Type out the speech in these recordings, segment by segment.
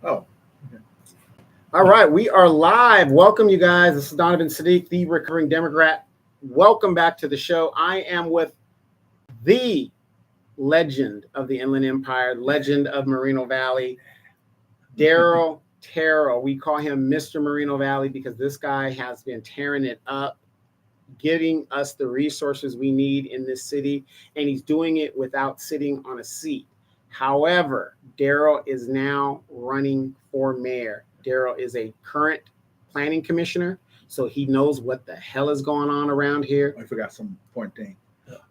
Oh, okay. All right, we are live. Welcome, you guys. This is Donovan Saadiq, the recovering Democrat. Welcome back to the show. I am with the legend of the Inland Empire, legend of Moreno Valley, Daryl Terrell. We call him Mr. Moreno Valley because this guy has been tearing it up, giving us the resources we need in this city, and he's doing it without sitting on a seat. However, Daryl is now running for mayor. Daryl is a current planning commissioner, so he knows what the hell is going on around here. I forgot some important thing.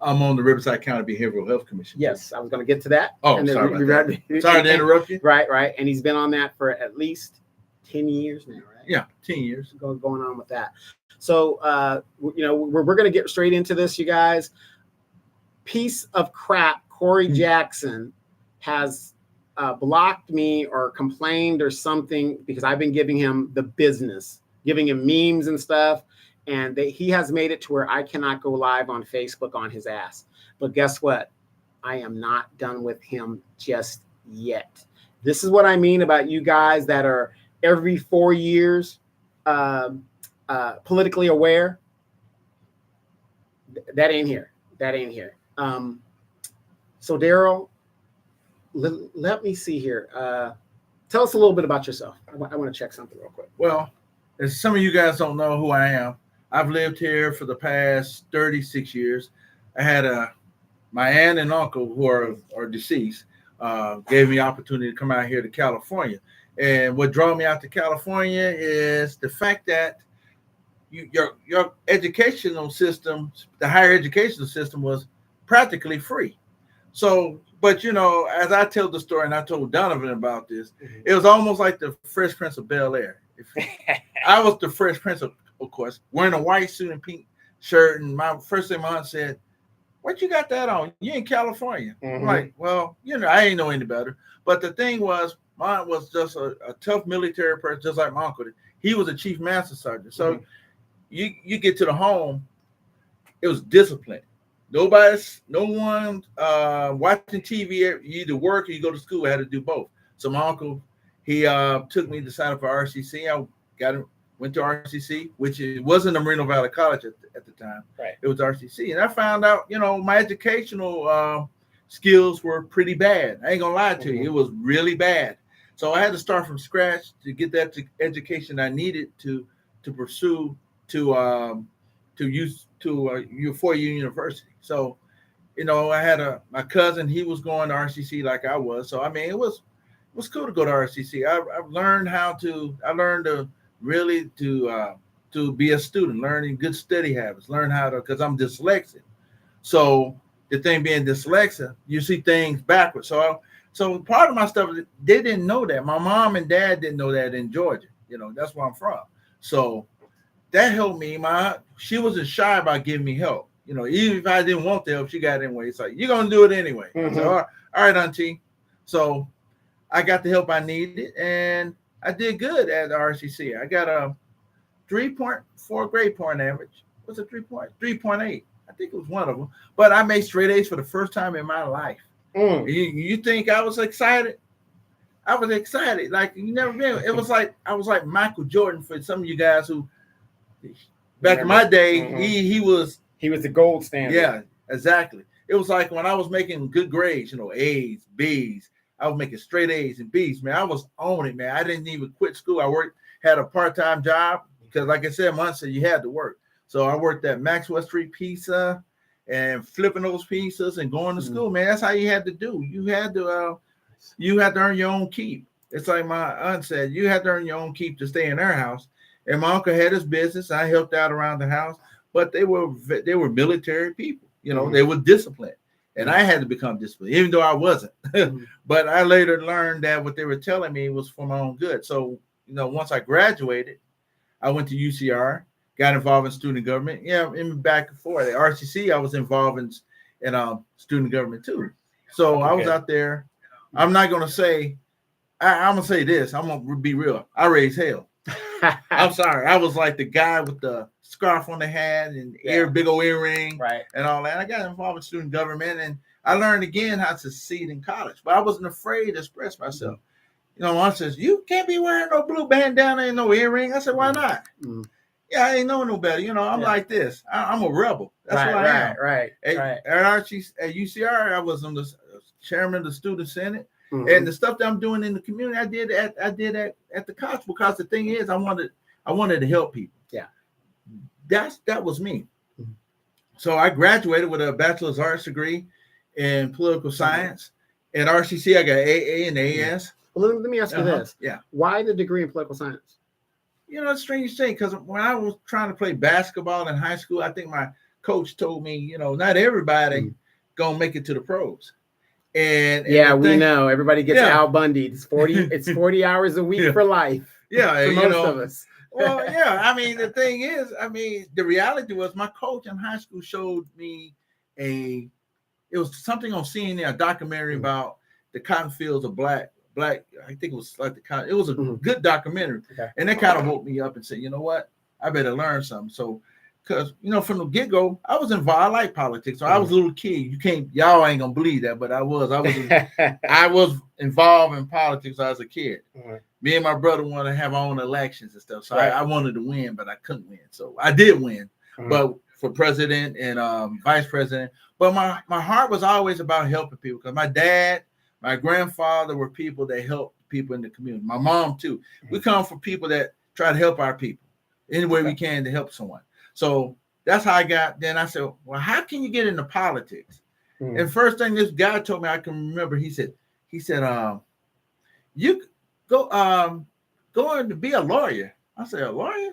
I'm on the Riverside County Behavioral Health Commission. Yes, I was going to get to that. Oh, sorry about that. Sorry to interrupt you. Right. And he's been on that for at least 10 years now, right? Yeah, 10 years. Going on with that. So, we're going to get straight into this, you guys. Piece of crap, Corey Jackson has blocked me or complained or something because I've been giving him the business, giving him memes and stuff. And he has made it to where I cannot go live on Facebook on his ass. But guess what? I am not done with him just yet. This is what I mean about you guys that are every 4 years politically aware. That ain't here. So Daryl, let me see here. Tell us a little bit about yourself. I want to check something real quick. Well, as some of you guys don't know who I am, I've lived here for the past 36 years. I had my aunt and uncle who are deceased gave me opportunity to come out here to California. And what drew me out to California is the fact that your educational system, the higher educational system, was practically free. So, but as I tell the story, and I told Donovan about this, it was almost like the Fresh Prince of Bel-Air. I was the Fresh Prince, of course, wearing a white suit and pink shirt. And my first thing my aunt said, "What you got that on? You in California?" I'm like, well, I ain't know any better. But the thing was, my aunt was just a tough military person, just like my uncle. He was a chief master sergeant. So you get to the home, it was discipline. No one watching TV. You either work or you go to school. I had to do both. So my uncle, he took me to sign up for RCC. I went to RCC, which it wasn't a Moreno Valley College at the time. Right. It was RCC. And I found out, my educational skills were pretty bad. I ain't going to lie to you. It was really bad. So I had to start from scratch to get that education I needed to pursue to use to four-year university. So, I had my cousin. He was going to RCC like I was. So I mean, it was cool to go to RCC. I've learned to really to be a student, learning good study habits, learn how to, because I'm dyslexic. So the thing being dyslexic, you see things backwards. So part of my stuff, they didn't know that. My mom and dad didn't know that in Georgia. That's where I'm from. So that helped me. She wasn't shy about giving me help. Even if I didn't want the help, she got it anyway. It's like, you're gonna do it anyway. So, all right, auntie. So I got the help I needed, and I did good at the RCC. I got a 3.4 grade point average. What's a 3.8? I think it was one of them. But I made straight A's for the first time in my life. You think I was excited? I was excited. Like you never been. It was like I was like Michael Jordan for some of you guys who back in my day, he was the gold standard. Yeah, exactly. It was like when I was making good grades, A's, B's. I was making straight A's and B's, man. I was on it, man. I didn't even quit school. Had a part-time job because, like I said, my aunt said you had to work. So I worked at Maxwell Street Pizza and flipping those pizzas and going to school, man. That's how you had to do. You had to earn your own keep. It's like my aunt said, you had to earn your own keep to stay in their house. And my uncle had his business. I helped out around the house, but they were military people. They were disciplined. And I had to become disciplined, even though I wasn't. But I later learned that what they were telling me was for my own good. So, once I graduated, I went to UCR, got involved in student government. Yeah, in back and forth. At RCC, I was involved in student government too. So I was out there. I'm not going to say, I'm going to say this. I'm going to be real. I raised hell. I'm sorry. I was like the guy with the scarf on the head and big old earring, right, and all that. I got involved in student government, and I learned again how to succeed in college. But I wasn't afraid to express myself. You know, one says, you can't be wearing no blue bandana and no earring. I said, why not? Mm. Yeah, I ain't know no better. You know, I'm like this. I'm a rebel. That's who I am. Right. At UCR, I was on the chairman of the student senate, Mm-hmm. and the stuff that I'm doing in the community, I did at the college, because the thing is, I wanted to help people. Yeah, that was me. Mm-hmm. So I graduated with a bachelor's arts degree in political science. At RCC, I got AA and AS. Well, let me ask you this. Yeah. Why the degree in political science? You know, it's a strange thing, because when I was trying to play basketball in high school, I think my coach told me, you know, not everybody gonna make it to the pros. And we know everybody gets Al Bundy. It's 40 hours a week for life. Yeah, for most of us. Well, yeah. I mean, the thing is, the reality was my coach in high school showed me it was something on CNN, a documentary about the cotton fields of black. I think it was like it was a good documentary. Okay. And that kind of woke me up and said, you know what? I better learn something. So, because, you know, from the get-go, I was involved. I like politics. So I was a little kid. Y'all ain't gonna believe that, but I was I was involved in politics as a kid. Me and my brother wanted to have our own elections and stuff. So I wanted to win, but I couldn't win. So I did win, but for president and vice president. But my heart was always about helping people, because my dad, my grandfather were people that helped people in the community. My mom too. We come from people that try to help our people any way we can to help someone. So that's how I got. Then I said, well, how can you get into politics? And first thing this guy told me, I can remember, he said, you go and be a lawyer. I said, a lawyer?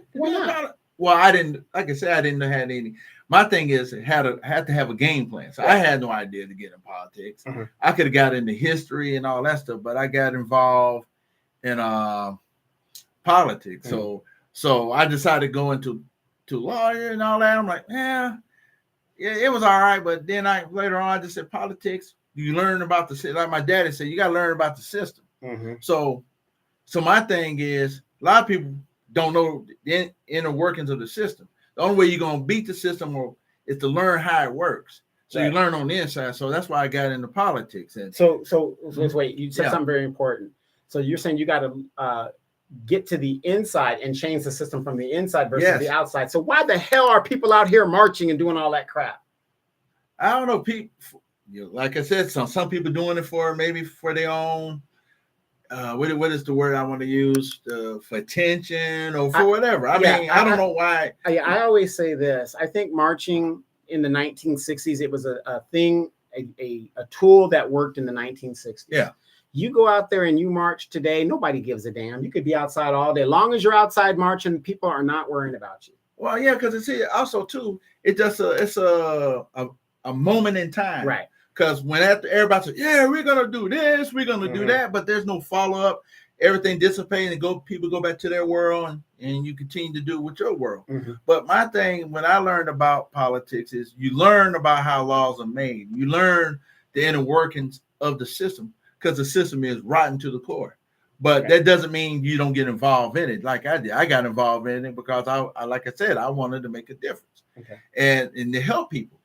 Well, I didn't, like I said, I didn't have any. My thing is, it had to have a game plan. So I had no idea to get in politics. I could have got into history and all that stuff, but I got involved in politics. So I decided to go into lawyer and all that. I'm like, yeah, it was all right. But then later on, I just said, politics, you learn about like my daddy said, you got to learn about the system. So my thing is, a lot of people don't know the inner workings of the system. The only way you're going to beat the system is to learn how it works. So you learn on the inside. So that's why I got into politics. And so wait, you said something very important. So you're saying you got to get to the inside and change the system from the inside versus the outside. So why the hell are people out here marching and doing all that crap? I don't know. People, like I said, some people doing it for their own. What is the word I want to use? For attention or for whatever. I mean, I don't know why. I always say this. I think marching in the 1960s, it was a thing, a tool that worked in the 1960s. Yeah. You go out there and you march today, nobody gives a damn. You could be outside all day. As long as you're outside marching, people are not worrying about you. Well, yeah, because it's also too, it's a moment in time. Right. Because when after everybody says, yeah, we're gonna do this, we're gonna do that, but there's no follow-up, everything dissipates and people go back to their world and you continue to do with your world. But my thing, when I learned about politics, is you learn about how laws are made. You learn the inner workings of the system, because the system is rotten to the core. But that doesn't mean you don't get involved in it like I did. I got involved in it because I like I said, I wanted to make a difference and to help people.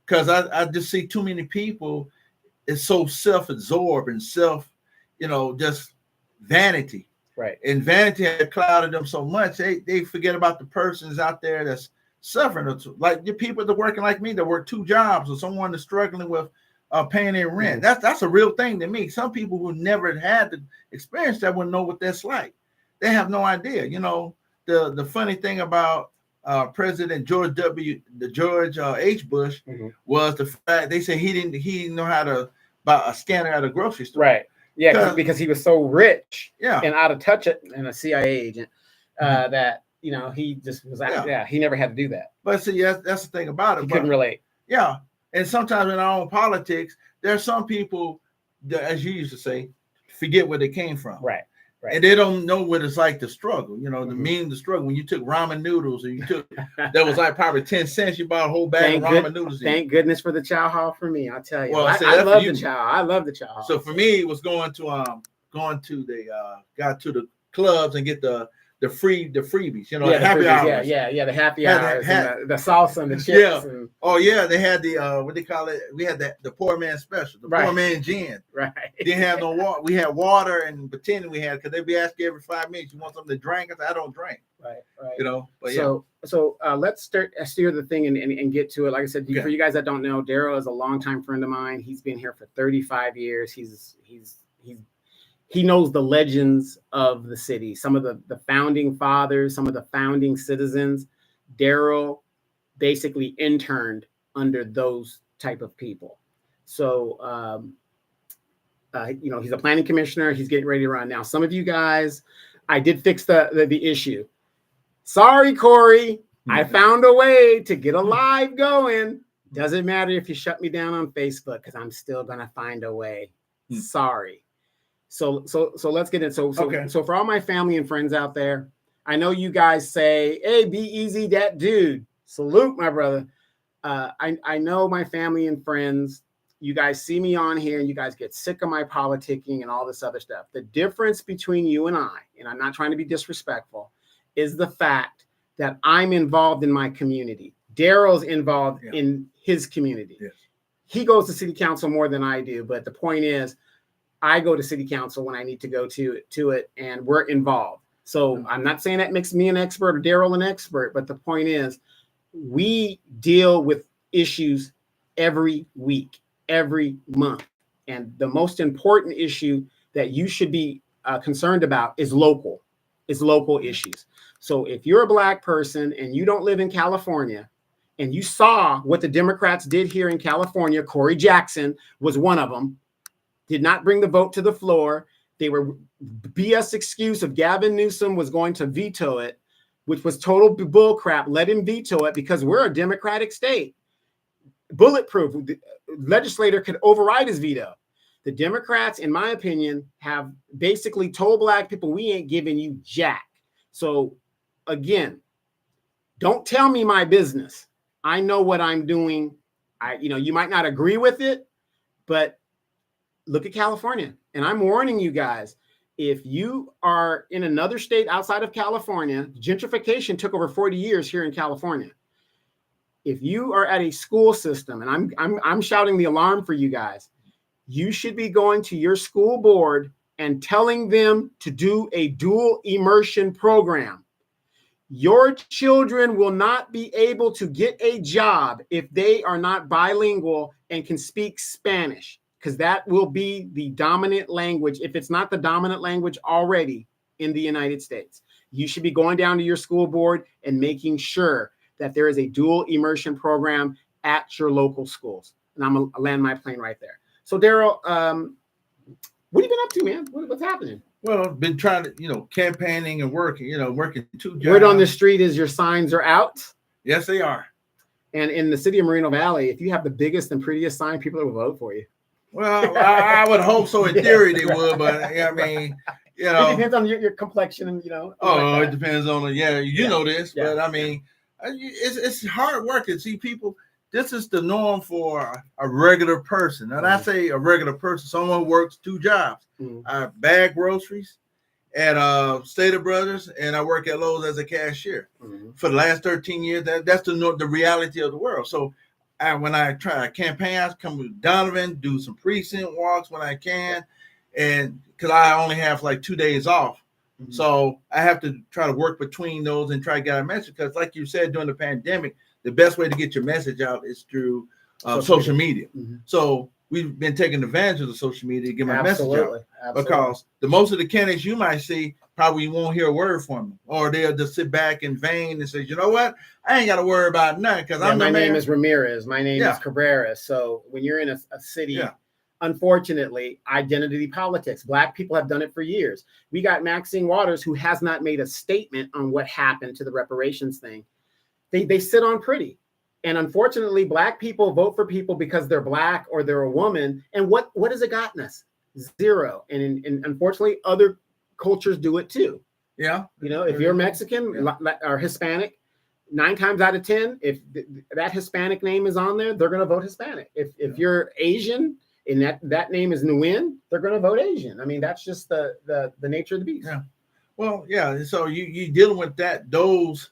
Because I just see too many people is so self-absorbed and just vanity. Right. And vanity had clouded them so much, they forget about the persons out there that's suffering. Like the people that are working like me, that work 2 jobs, or someone that's struggling with paying their rent. That's a real thing to me. Some people who never had the experience that wouldn't know what that's like. They have no idea. You know, the funny thing about President George H. Bush was the fact they said he didn't know how to buy a scanner at a grocery store. Right. Yeah, because he was so rich and out of touch and a CIA agent that he just was he never had to do that. But see, that's the thing about it. He couldn't relate. Yeah. And sometimes in our own politics, there are some people that, as you used to say, forget where they came from. Right. And they don't know what it's like to struggle. You know, the meaning of the struggle. When you took ramen noodles, or you took that was like probably 10 cents, you bought a whole bag of ramen noodles. Thank goodness for the chow hall for me. I'll tell you. Well, I love the chow. I love the chow hall. So for me, it was going to the clubs and get the the freebies, Yeah, the happy hours. yeah, the happy Had- hours, had- and the salsa and the chips. Yeah. And, Oh yeah, they had the what they call it. We had the poor man special, the Right. poor man gin. right. Didn't have no water. We had water and pretending we had because they'd be asking every 5 minutes, you want something to drink? I said, I don't drink. Right. But So let's steer the thing and get to it. Like I said, Okay. for you guys that don't know, Daryl is a longtime friend of mine. He's been here for 35 years. He knows the legends of the city, some of the founding fathers, some of the founding citizens. Daryl basically interned under those type of people. So, he's a planning commissioner. He's getting ready to run. Now, some of you guys, I did fix the issue. Sorry, Corey. I found a way to get a live going. Doesn't matter if you shut me down on Facebook because I'm still going to find a way. Sorry. So let's get in. So for all my family and friends out there, I know you guys say, hey, be easy, that dude. Salute, my brother. I know my family and friends, you guys see me on here and you guys get sick of my politicking and all this other stuff. The difference between you and I'm not trying to be disrespectful, is the fact that I'm involved in my community. Daryl's involved in his community. Yes. He goes to city council more than I do, but the point is, I go to city council when I need to go to it, and we're involved. So I'm not saying that makes me an expert or Daryl an expert, but the point is, we deal with issues every week, every month. And the most important issue that you should be concerned about is local issues. So if you're a Black person and you don't live in California, and you saw what the Democrats did here in California, Corey Jackson was one of them, did not bring the vote to the floor. They were BS excuse of Gavin Newsom was going to veto it, which was total bull crap. Let him veto it because we're a Democratic state. Bulletproof. The legislator could override his veto. The Democrats, in my opinion, have basically told Black people, we ain't giving you jack. So again, don't tell me my business. I know what I'm doing. You might not agree with it, but look at California. And I'm warning you guys, if you are in another state outside of California, gentrification took over 40 years here in California. If you are at a school system, and I'm shouting the alarm for you guys, you should be going to your school board and telling them to do a dual immersion program. Your children will not be able to get a job if they are not bilingual and can speak Spanish, because that will be the dominant language, if it's not the dominant language already in the United States. You should be going down to your school board and making sure that there is a dual immersion program at your local schools. And I'm going to land my plane right there. So, Daryl, what have you been up to, man? What's happening? Well, I've been trying to, campaigning and working 2 jobs. Word on the street is your signs are out. Yes, they are. And in the city of Moreno Valley, if you have the biggest and prettiest sign, people will vote for you. Well, I would hope so. In theory, they would, but I mean, it depends on your complexion and it depends on know this, but I mean, it's hard work to see people. This is the norm for a regular person. And I say a regular person, someone who works 2 jobs. I bag groceries at Stater Brothers, and I work at Lowe's as a cashier for the last 13 years. That's the reality of the world. So when I try campaign, I come with Donovan, do some precinct walks when I can, and because I only have like 2 days off. So I have to try to work between those and try to get a message. Because like you said, during the pandemic, the best way to get your message out is through social media. So we've been taking advantage of the social media to get my message out. Because the most of the candidates you might see probably won't hear a word from them, or they'll just sit back in vain and say, you know what, I ain't got to worry about nothing because my name is Ramirez. My name is Cabrera. So when you're in a city, unfortunately, identity politics. Black people have done it for years. We got Maxine Waters, who has not made a statement on what happened to the reparations thing. They sit on pretty. And unfortunately, Black people vote for people because they're Black or they're a woman. And what has it gotten us? Zero. And unfortunately, other cultures do it too. Yeah. If you're Mexican or Hispanic, 9 times out of 10, if that Hispanic name is on there, they're going to vote Hispanic. If you're Asian and that name is Nguyen, they're going to vote Asian. I mean, that's just the nature of the beast. Yeah. Well, yeah. So you dealing with those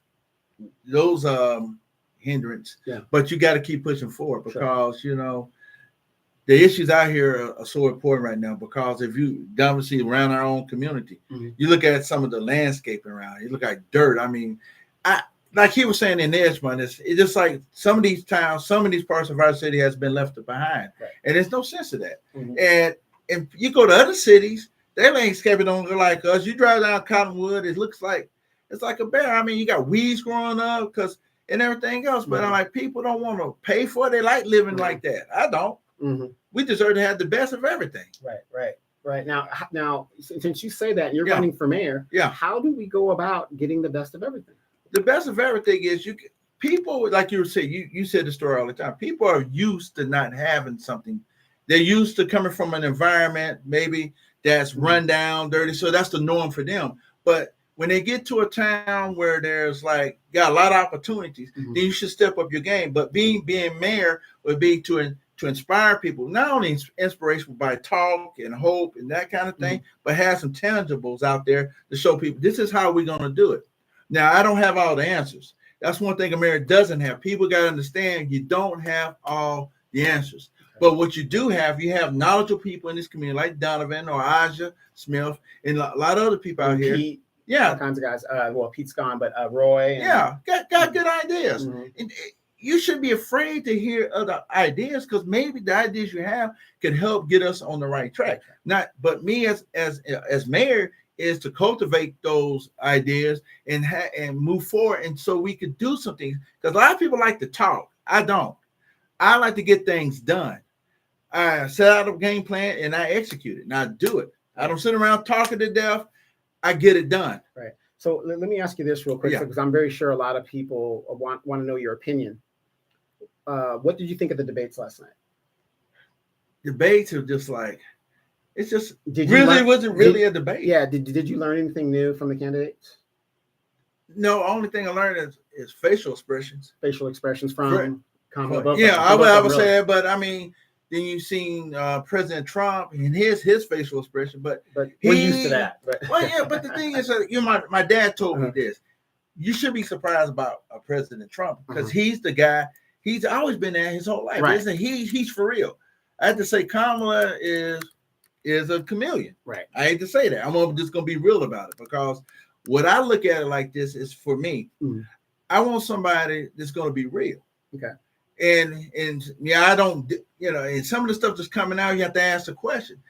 hindrance, Yeah. but you got to keep pushing forward Sure. because the issues out here are so important right now. Because if you down see around our own community, you look at some of the landscaping around, you look at dirt. I mean, I like he was saying in Edgemont, it's just like some of these towns, some of these parts of our city has been left behind, Right. and there's no sense of that. And you go to other cities, their landscaping don't look like us. You drive down Cottonwood, it looks like it's like a bear. I mean, you got weeds growing up and everything else, but I'm like, people don't want to pay for it. They like living like that. I don't. We deserve to have the best of everything. Right. Now, since you say that and you're running for mayor, how do we go about getting the best of everything? The best of everything is people, like you were saying, you said the story all the time. People are used to not having something. They're used to coming from an environment maybe that's run down, dirty. So that's the norm for them. But when they get to a town where there's got a lot of opportunities, then you should step up your game. But being mayor would be to inspire people, not only inspiration by talk and hope and that kind of thing, but have some tangibles out there to show people this is how we're going to do it. Now, I don't have all the answers. That's one thing America doesn't have. People got to understand you don't have all the answers. But what you do have, you have knowledgeable people in this community like Donovan or Aja Smith and a lot of other people out here. Pete, all kinds of guys. Well, Pete's gone, but Roy. Got good ideas. And you shouldn't be afraid to hear other ideas because maybe the ideas you have can help get us on the right track. But me as mayor is to cultivate those ideas and move forward, and so we could do some things. Because a lot of people like to talk. I don't. I like to get things done. I set out a game plan and I execute it. And I do it. I don't sit around talking to death. I get it done. Right. So let me ask you this real quick, because I'm very sure a lot of people want to know your opinion. What did you think of the debates last night? Debates are just wasn't really a debate. Yeah. Did you learn anything new from the candidates? No, only thing I learned is facial expressions. Facial expressions from Kamala. I would say that, but I mean, then you've seen President Trump and his facial expression, but we're used to that. But but the thing is, my dad told me this. You should be surprised about President Trump because he's the guy. He's always been there his whole life. Right. Isn't he? He's for real. I have to say Kamala is a chameleon. Right. I hate to say that. I'm just gonna be real about it because what I look at it like this is for me. I want somebody that's gonna be real. Okay. And I don't, and some of the stuff that's coming out, you have to ask the question: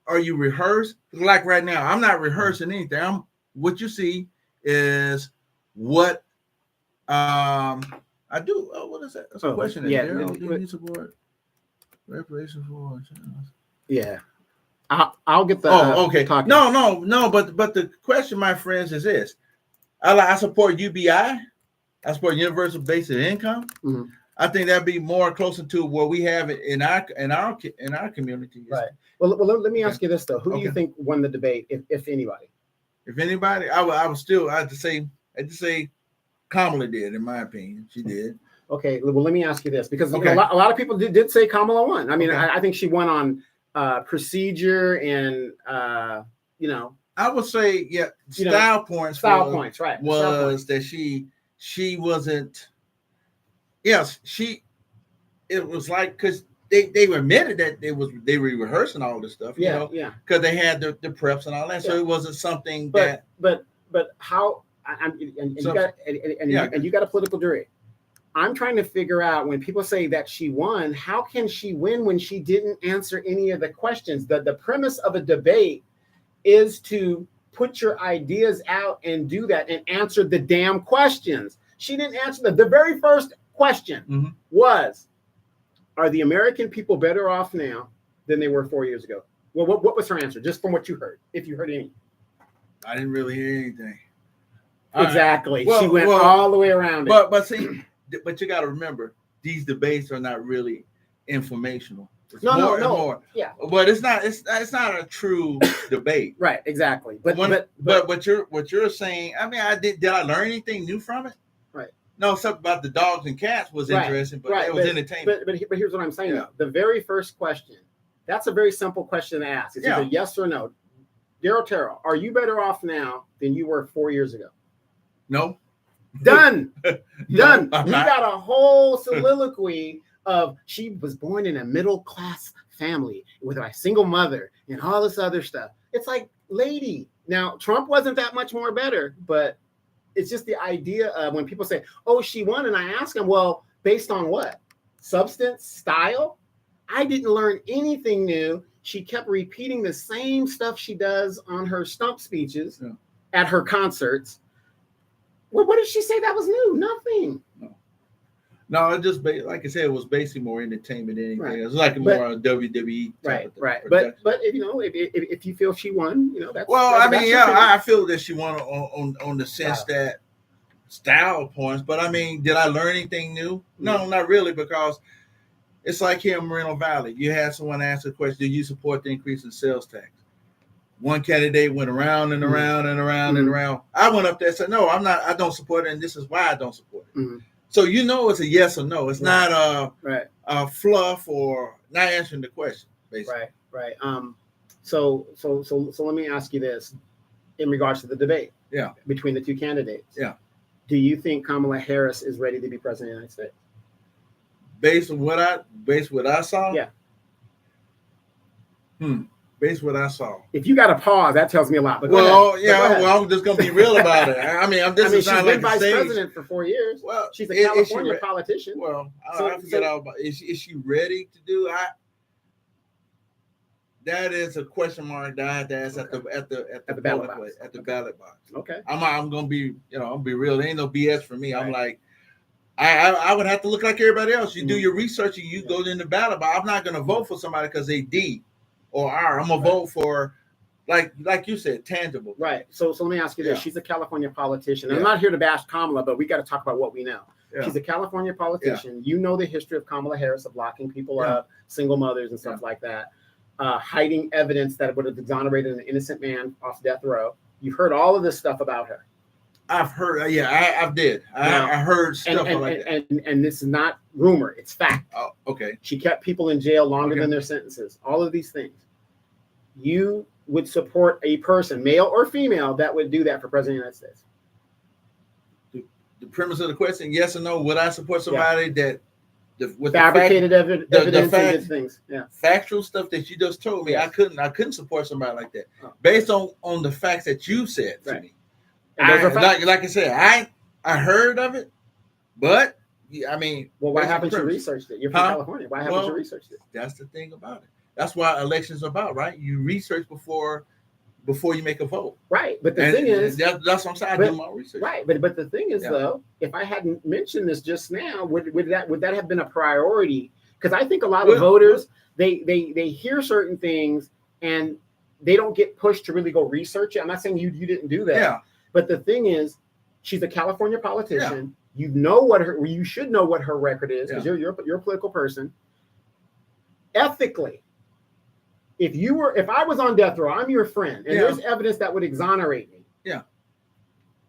are you rehearsed? Like right now, I'm not rehearsing anything. What you see is what I do. Oh, what is that? That's a question. Yeah. Do you need support? Reparations for. Yeah. I'll get the. Okay. No. But the question, my friends, is this: I support UBI. I support universal basic income. I think that'd be more closer to what we have in our community. Right. Well, let me ask you this though: who do you think won the debate, if anybody? If anybody, I had to say Kamala did, in my opinion. She did. Okay. Well, let me ask you this because a lot of people did say Kamala won. I mean, I think she won on procedure and I would say style points. Right. Was that she wasn't. Yes, it was like because they admitted that they were rehearsing all this stuff, because they had the preps and all that, so it wasn't something but how you got a political degree. I'm trying to figure out when people say that she won, how can she win when she didn't answer any of the questions? The premise of a debate is to put your ideas out and do that and answer the damn questions. She didn't answer the very first question was, are the American people better off now than they were 4 years ago? Well, what was her answer? Just from what you heard, if you heard any. I didn't really hear anything. Exactly. She went all the way around it. But you got to remember, these debates are not really informational. It's more. Yeah. But it's not a true debate. Right. Exactly. But what you're saying, I mean, did I learn anything new from it? Right. No, something about the dogs and cats was interesting, but it was entertaining. But here's what I'm saying. The very first question, that's a very simple question to ask. It's either yes or no. Daryl Terrell, are you better off now than you were 4 years ago? No. Done. Done. I'm We not. got a whole soliloquy of she was born in a middle-class family with a single mother and all this other stuff. It's like, lady. Now, Trump wasn't that much more better, but it's just the idea of when people say, oh, she won. And I ask them, well, based on what? Substance, style? I didn't learn anything new. She kept repeating the same stuff she does on her stump speeches at her concerts. Well, what did she say that was new? Nothing. No, it just like I said, it was basically more entertainment than anything. Right. It was like more on WWE. Right. But if you know, if you feel she won, you know, that's well. that's, I mean, that's I feel that she won on the sense that style points. But I mean, did I learn anything new? No, not really, because it's like here in Moreno Valley. You had someone ask the question, do you support the increase in sales tax? One candidate went around and around and around and around. I went up there and said, no, I'm not. I don't support it, and this is why I don't support it. So you know it's a yes or no. It's not a fluff or not answering the question, basically. Right. So let me ask you this in regards to the debate. Yeah. Between the two candidates. Yeah. Do you think Kamala Harris is ready to be president of the United States? Based on what I saw? Yeah. Based on what I saw. If you got to pause, that tells me a lot. But well, I'm just gonna be real about it. I mean, she's been vice president for 4 years. Well, she's a California politician. Well, I forget all about. Is she ready to do? That is a question mark that I have to ask at the ballot box. At the ballot box. Okay. I'm gonna be I'll be real. There ain't no BS for me. Right. I'm like, I would have to look like everybody else. You do your research and you go in the ballot box. I'm not gonna vote for somebody because they D or R. I'm gonna vote for, like you said, tangible. Right. So let me ask you this. She's a California politician. And I'm not here to bash Kamala, but we got to talk about what we know. Yeah. She's a California politician. Yeah. You know the history of Kamala Harris of locking people up, single mothers and stuff like that, hiding evidence that would have exonerated an innocent man off death row. You've heard all of this stuff about her. I've heard. I did. I heard stuff like that. And this is not rumor. It's fact. Oh, okay. She kept people in jail longer than their sentences. All of these things. You would support a person, male or female, that would do that for president of the United States? The premise of the question, yes or no, would I support somebody that with fabricated evidence and things? Yeah. Factual stuff that you just told me, I couldn't support somebody like that. Based on the facts that you said to me. Like I said, I heard of it, but I mean, well, why haven't you researched it? You're from California. Why haven't you researched it? That's the thing about it. That's why elections are about, right? You research before you make a vote. Right. But the thing is, that's what I'm saying. I do my research. Right. But the thing is, though, if I hadn't mentioned this just now, would that have been a priority? Because I think a lot of voters, they hear certain things and they don't get pushed to really go research it. I'm not saying you didn't do that. Yeah. But the thing is, she's a California politician. Yeah. You should know what her record is because you're a political person. Ethically, if I was on death row, I'm your friend, and there's evidence that would exonerate me. Yeah.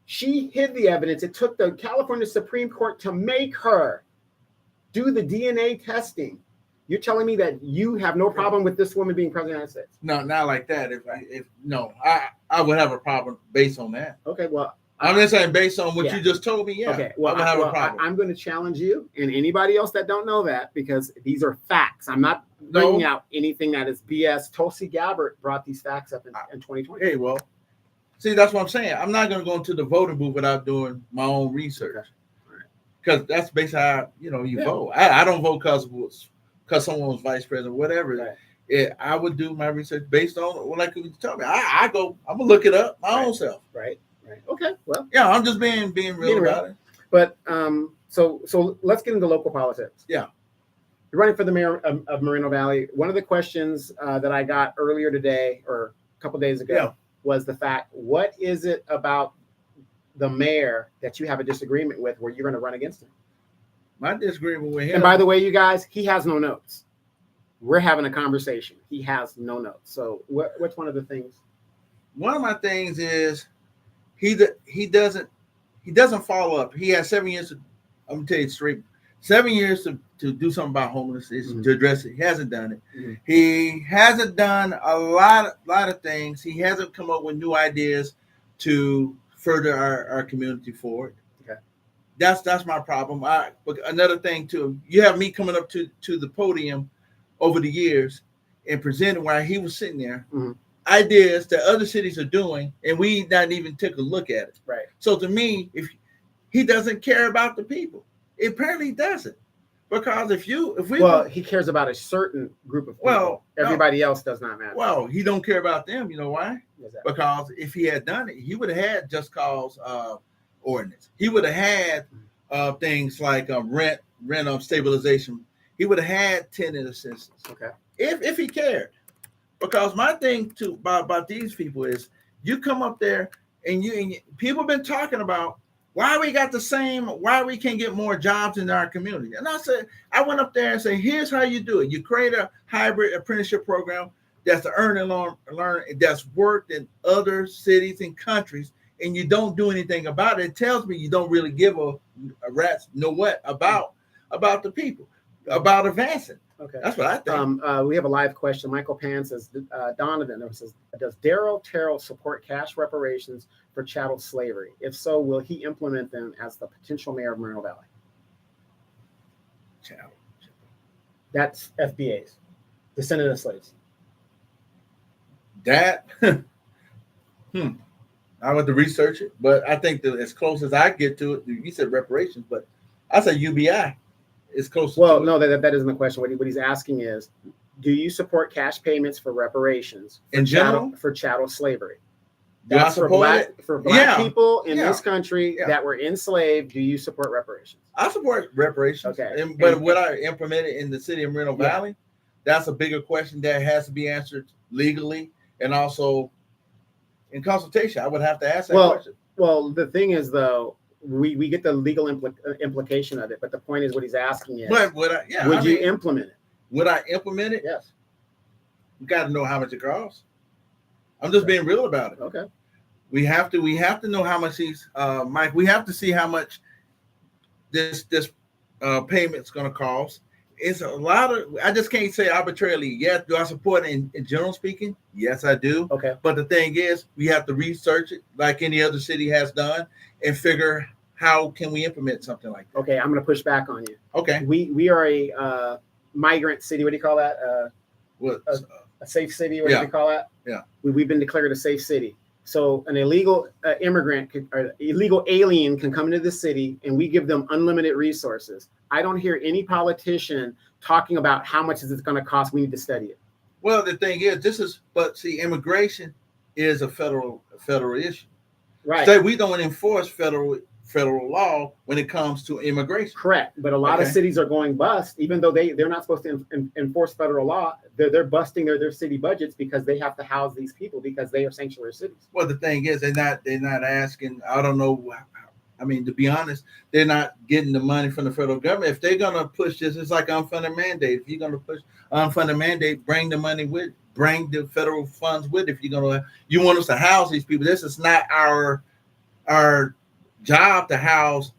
She hid the evidence. It took the California Supreme Court to make her do the DNA testing. You're telling me that you have no problem with this woman being president of the United States? No, not like that. I would have a problem based on that. Okay, well, I'm just saying based on what you just told me. Yeah. Okay. Well, I would have a problem. I'm going to challenge you and anybody else that don't know that because these are facts. I'm not bringing out anything that is BS. Tulsi Gabbard brought these facts up in 2020. Hey, well, see, that's what I'm saying. I'm not going to go into the voting booth without doing my own research because that's basically how you vote. I don't vote because someone was vice president, whatever. Right. I would do my research based on like you tell me. I'm gonna look it up my own self. Right. Okay. Well. Yeah, I'm just being real about it. But so let's get into local politics. Yeah. You're running for the mayor of Moreno Valley. One of the questions that I got earlier today or a couple of days ago was the fact: what is it about the mayor that you have a disagreement with, where you're going to run against him? My disagreement with him. And by the way, you guys, he has no notes. We're having a conversation. He has no notes. So what's one of the things? One of my things is he doesn't follow up. He has 7 years. I'm gonna tell you straight 7 years to do something about homelessness, to address it. He hasn't done it. Mhm. He hasn't done a lot of things. He hasn't come up with new ideas to further our community forward. Okay. That's my problem. But another thing too, you have me coming up to the podium over the years and presenting while he was sitting there ideas that other cities are doing, and we not even took a look at it. Right. So to me, if he doesn't care about the people, it apparently doesn't. Because he cares about a certain group of people. Well, everybody else does not matter. Well, he don't care about them. You know why? Exactly. Because if he had done it, he would have had just cause ordinance. He would have had things like rent stabilization. He would have had tenant assistance. Okay. If he cared. Because my thing too about these people is, you come up there and people been talking about why we can't get more jobs in our community. And I went up there and said, here's how you do it. You create a hybrid apprenticeship program that's to earn and learn that's worked in other cities and countries, and you don't do anything about it. It tells me you don't really give a rat's know what about the people, about advancing. Okay. That's what I think. We have a live question. Michael Pan says, Donovan says, does Darrell Terrell support cash reparations for chattel slavery? If so, will he implement them as the potential mayor of Moreno Valley? Chattel. That's FBAs, descendant of slaves. That, I want to research it, but I think that as close as I get to it, you said reparations, but I said UBI. Is close. Well, no, that isn't the question. What he's asking is, do you support cash payments for reparations in general for chattel slavery? That's for black people in this country that were enslaved. Do you support reparations? I support reparations. Okay, but would I implement it in the city of Moreno Valley? That's a bigger question that has to be answered legally and also in consultation. I would have to ask that question. Well, the thing is, though, we get the legal implication of it, but the point is what he's asking is, but would you implement it? Would I implement it? Yes. You got to know how much it costs. I'm just being real about it. Okay. We have to know how much these, Mike. We have to see how much this payment's going to cost. It's a lot of. I just can't say arbitrarily. Yes, do I support it in general speaking? Yes, I do. Okay. But the thing is, we have to research it like any other city has done and figure how can we implement something like that. Okay, I'm going to push back on you. Okay. We are a migrant city. What do you call that? A safe city. What do you call that? Yeah. We've been declared a safe city. So an illegal immigrant or illegal alien can come into the city, and we give them unlimited resources. I don't hear any politician talking about how much is it going to cost. We need to study it. Well, the thing is, immigration is a federal issue. Right. So we don't enforce federal law when it comes to immigration. Correct. But a lot of cities are going bust, even though they're not supposed to enforce federal law. They're busting their city budgets because they have to house these people because they are sanctuary cities. Well, the thing is, they're not asking. I don't know. I mean, to be honest, they're not getting the money from the federal government. If they're gonna push this, it's like unfunded mandate. If you're gonna push unfunded mandate, bring the money bring the federal funds with. If you want us to house these people, this is not our job to house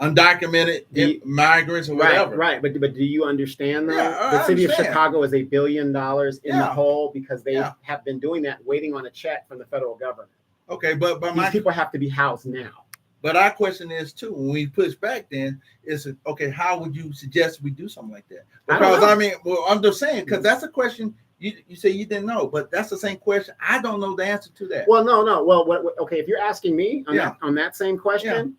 undocumented migrants or whatever. Right. But do you understand though? The city of Chicago is $1 billion in the hole because they have been doing that, waiting on a check from the federal government. Okay, but these people have to be housed now. But our question is too, when we push back, then is okay. How would you suggest we do something like that? Because I'm just saying, because that's a question you say you didn't know, but that's the same question. I don't know the answer to that. Well, no. Well, okay, if you're asking me on that same question,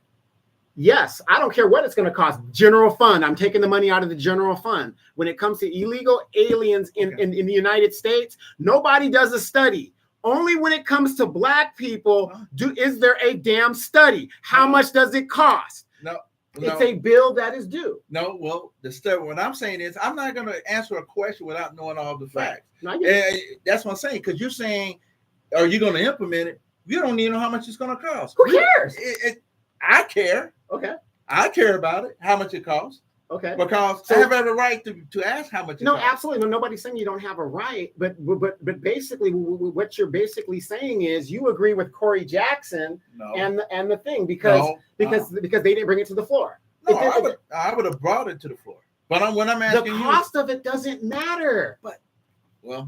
yes, I don't care what it's going to cost. General fund. I'm taking the money out of the general fund. When it comes to illegal aliens in the United States, nobody does a study. Only when it comes to black people, is there a damn study? How much does it cost? No. It's a bill that is due. No, well, the study. What I'm saying is, I'm not going to answer a question without knowing all the facts. That's what I'm saying. Because you're saying, are you going to implement it? You don't even know how much it's going to cost. Who cares? I care. Okay. I care about it. How much it costs. Okay. Because I have every right to ask how much. No, absolutely. No, nobody's saying you don't have a right. But basically, what you're basically saying is you agree with Corey Jackson and the thing because they didn't bring it to the floor. No, I would have brought it to the floor. But when I'm asking the cost of it doesn't matter. But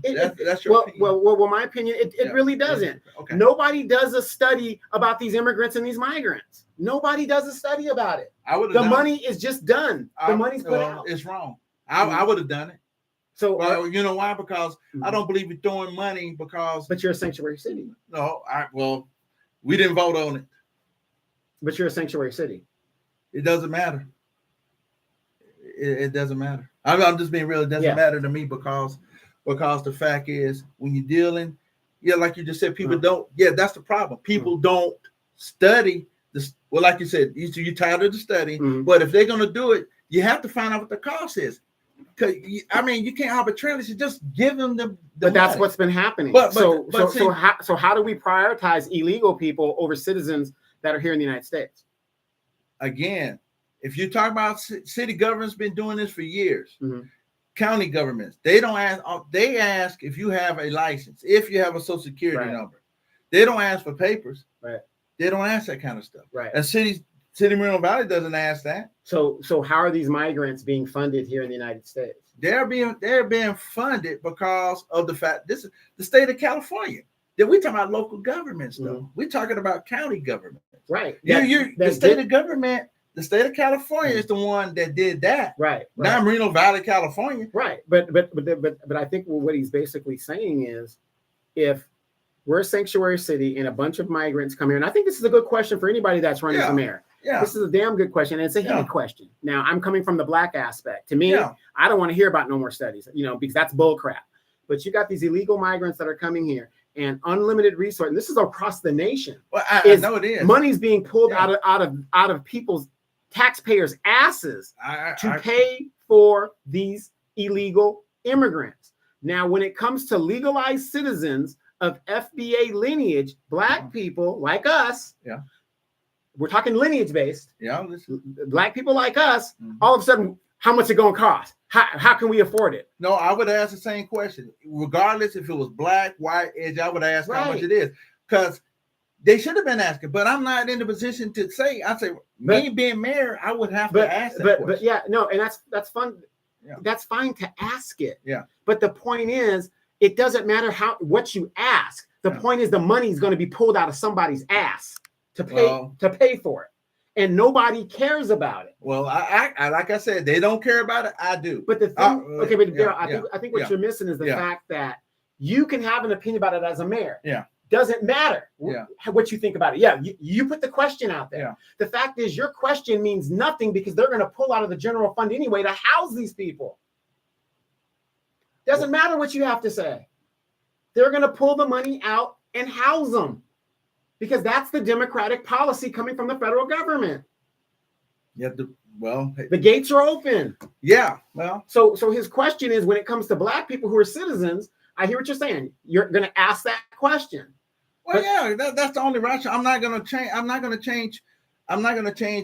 that's your opinion. Well, my opinion, it really doesn't. Okay. Nobody does a study about these immigrants and these migrants. Nobody does a study about it. The money is just done. The money's put out. It's wrong. I would have done it. So you know why? Because I don't believe in throwing money because. But you're a sanctuary city. No, we didn't vote on it. But you're a sanctuary city. It doesn't matter. It doesn't matter. I'm just being real. It doesn't matter to me because the fact is when you're dealing, like you just said, people don't. Yeah, that's the problem. People don't study this. Well, like you said, you're tired of the study. But if they're gonna do it, you have to find out what the cost is. Because you can't arbitrarily just give them the but that's money. What's been happening. So how do we prioritize illegal people over citizens that are here in the United States? Again, if you talk about city government's been doing this for years. County governments, they don't ask. They ask if you have a license, if you have a social security number. They don't ask for papers. Right. They don't ask that kind of stuff. Right. And City Moreno Valley doesn't ask that. So how are these migrants being funded here in the United States? They're being funded because of the fact this is the state of California. That we talking about local governments though. We're talking about county government. Right. The state of government. The state of California is the one that did that. Right. Not Moreno Valley, California. Right. But I think what he's basically saying is if we're a sanctuary city and a bunch of migrants come here, and I think this is a good question for anybody that's running for mayor. Yeah. This is a damn good question. And it's a heated question. Now, I'm coming from the Black aspect. To me, I don't want to hear about no more studies, because that's bull crap. But you got these illegal migrants that are coming here and unlimited resource. And this is across the nation. Well, I know it is. Money's being pulled out of people's taxpayers' asses to pay for these illegal immigrants. Now, when it comes to legalized citizens of FBA lineage, Black people like us, we're talking lineage based. Black people like us, all of a sudden, how much it going to cost? How can we afford it? No, I would ask the same question. Regardless if it was Black, white, edge, I would ask how much it is. Because they should have been asking, but I'm not in the position to say. Me being mayor, I would have to ask that question. And that's fun. Yeah. That's fine to ask it. Yeah. But the point is, it doesn't matter what you ask. The point is, the money is going to be pulled out of somebody's ass to pay for it, and nobody cares about it. Well, I like I said, they don't care about it. I do. But the thing, I think what you're missing is the fact that you can have an opinion about it as a mayor. Yeah. Doesn't matter what you think about it. Yeah, you put the question out there. Yeah. The fact is, your question means nothing because they're going to pull out of the general fund anyway to house these people. Doesn't matter what you have to say. They're going to pull the money out and house them because that's the Democratic policy coming from the federal government. The gates are open. Yeah. Well, so his question is, when it comes to Black people who are citizens, I hear what you're saying. You're going to ask that question. Well, that's the only rationale. I'm not going to change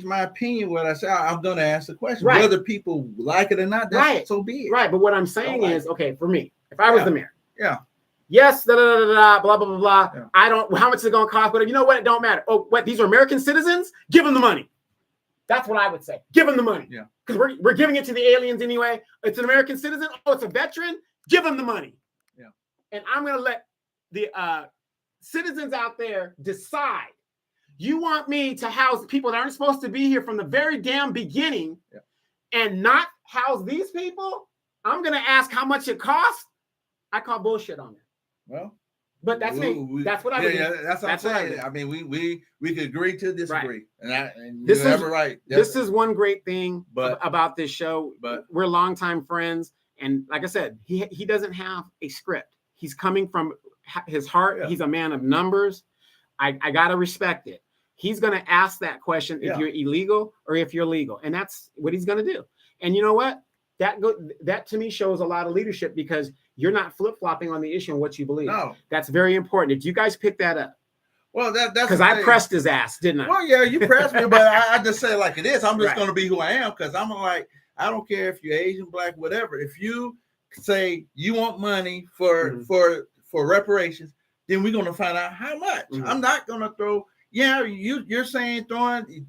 my opinion. What I say, I'm going to ask the question. Right. Whether people like it or not, so be it. Right. But what I'm saying is, okay, for me, if I was the mayor, yes, blah blah blah blah. Yeah. I don't. How much is it going to cost? But you know what? It don't matter. Oh, what? These are American citizens. Give them the money. That's what I would say. Give them the money. Yeah. Because we're giving it to the aliens anyway. It's an American citizen. Oh, it's a veteran. Give them the money. Yeah. And I'm going to let the citizens out there decide. You want me to house people that aren't supposed to be here from the very damn beginning and not house these people? I'm going to ask how much it costs. I call bullshit on it. Well, but that's me. That's what I would do. Yeah, that's what I'm saying. I mean, we could agree to disagree. Right. And this is right. This is one great thing about this show. But we're longtime friends. And like I said, he doesn't have a script. He's coming from his heart. He's a man of numbers. I got to respect it. He's going to ask that question if you're illegal or if you're legal. And that's what he's going to do. And you know what? That to me shows a lot of leadership because you're not flip-flopping on the issue and what you believe. No. That's very important. Did you guys pick that up? Well, that's because I pressed his ass, didn't I? Well, yeah, you pressed me, but I just say it like it is. I'm just going to be who I am because I'm like, I don't care if you're Asian, Black, whatever. If you say you want money for reparations, then we're going to find out how much. I'm not going to throw Yeah, you're saying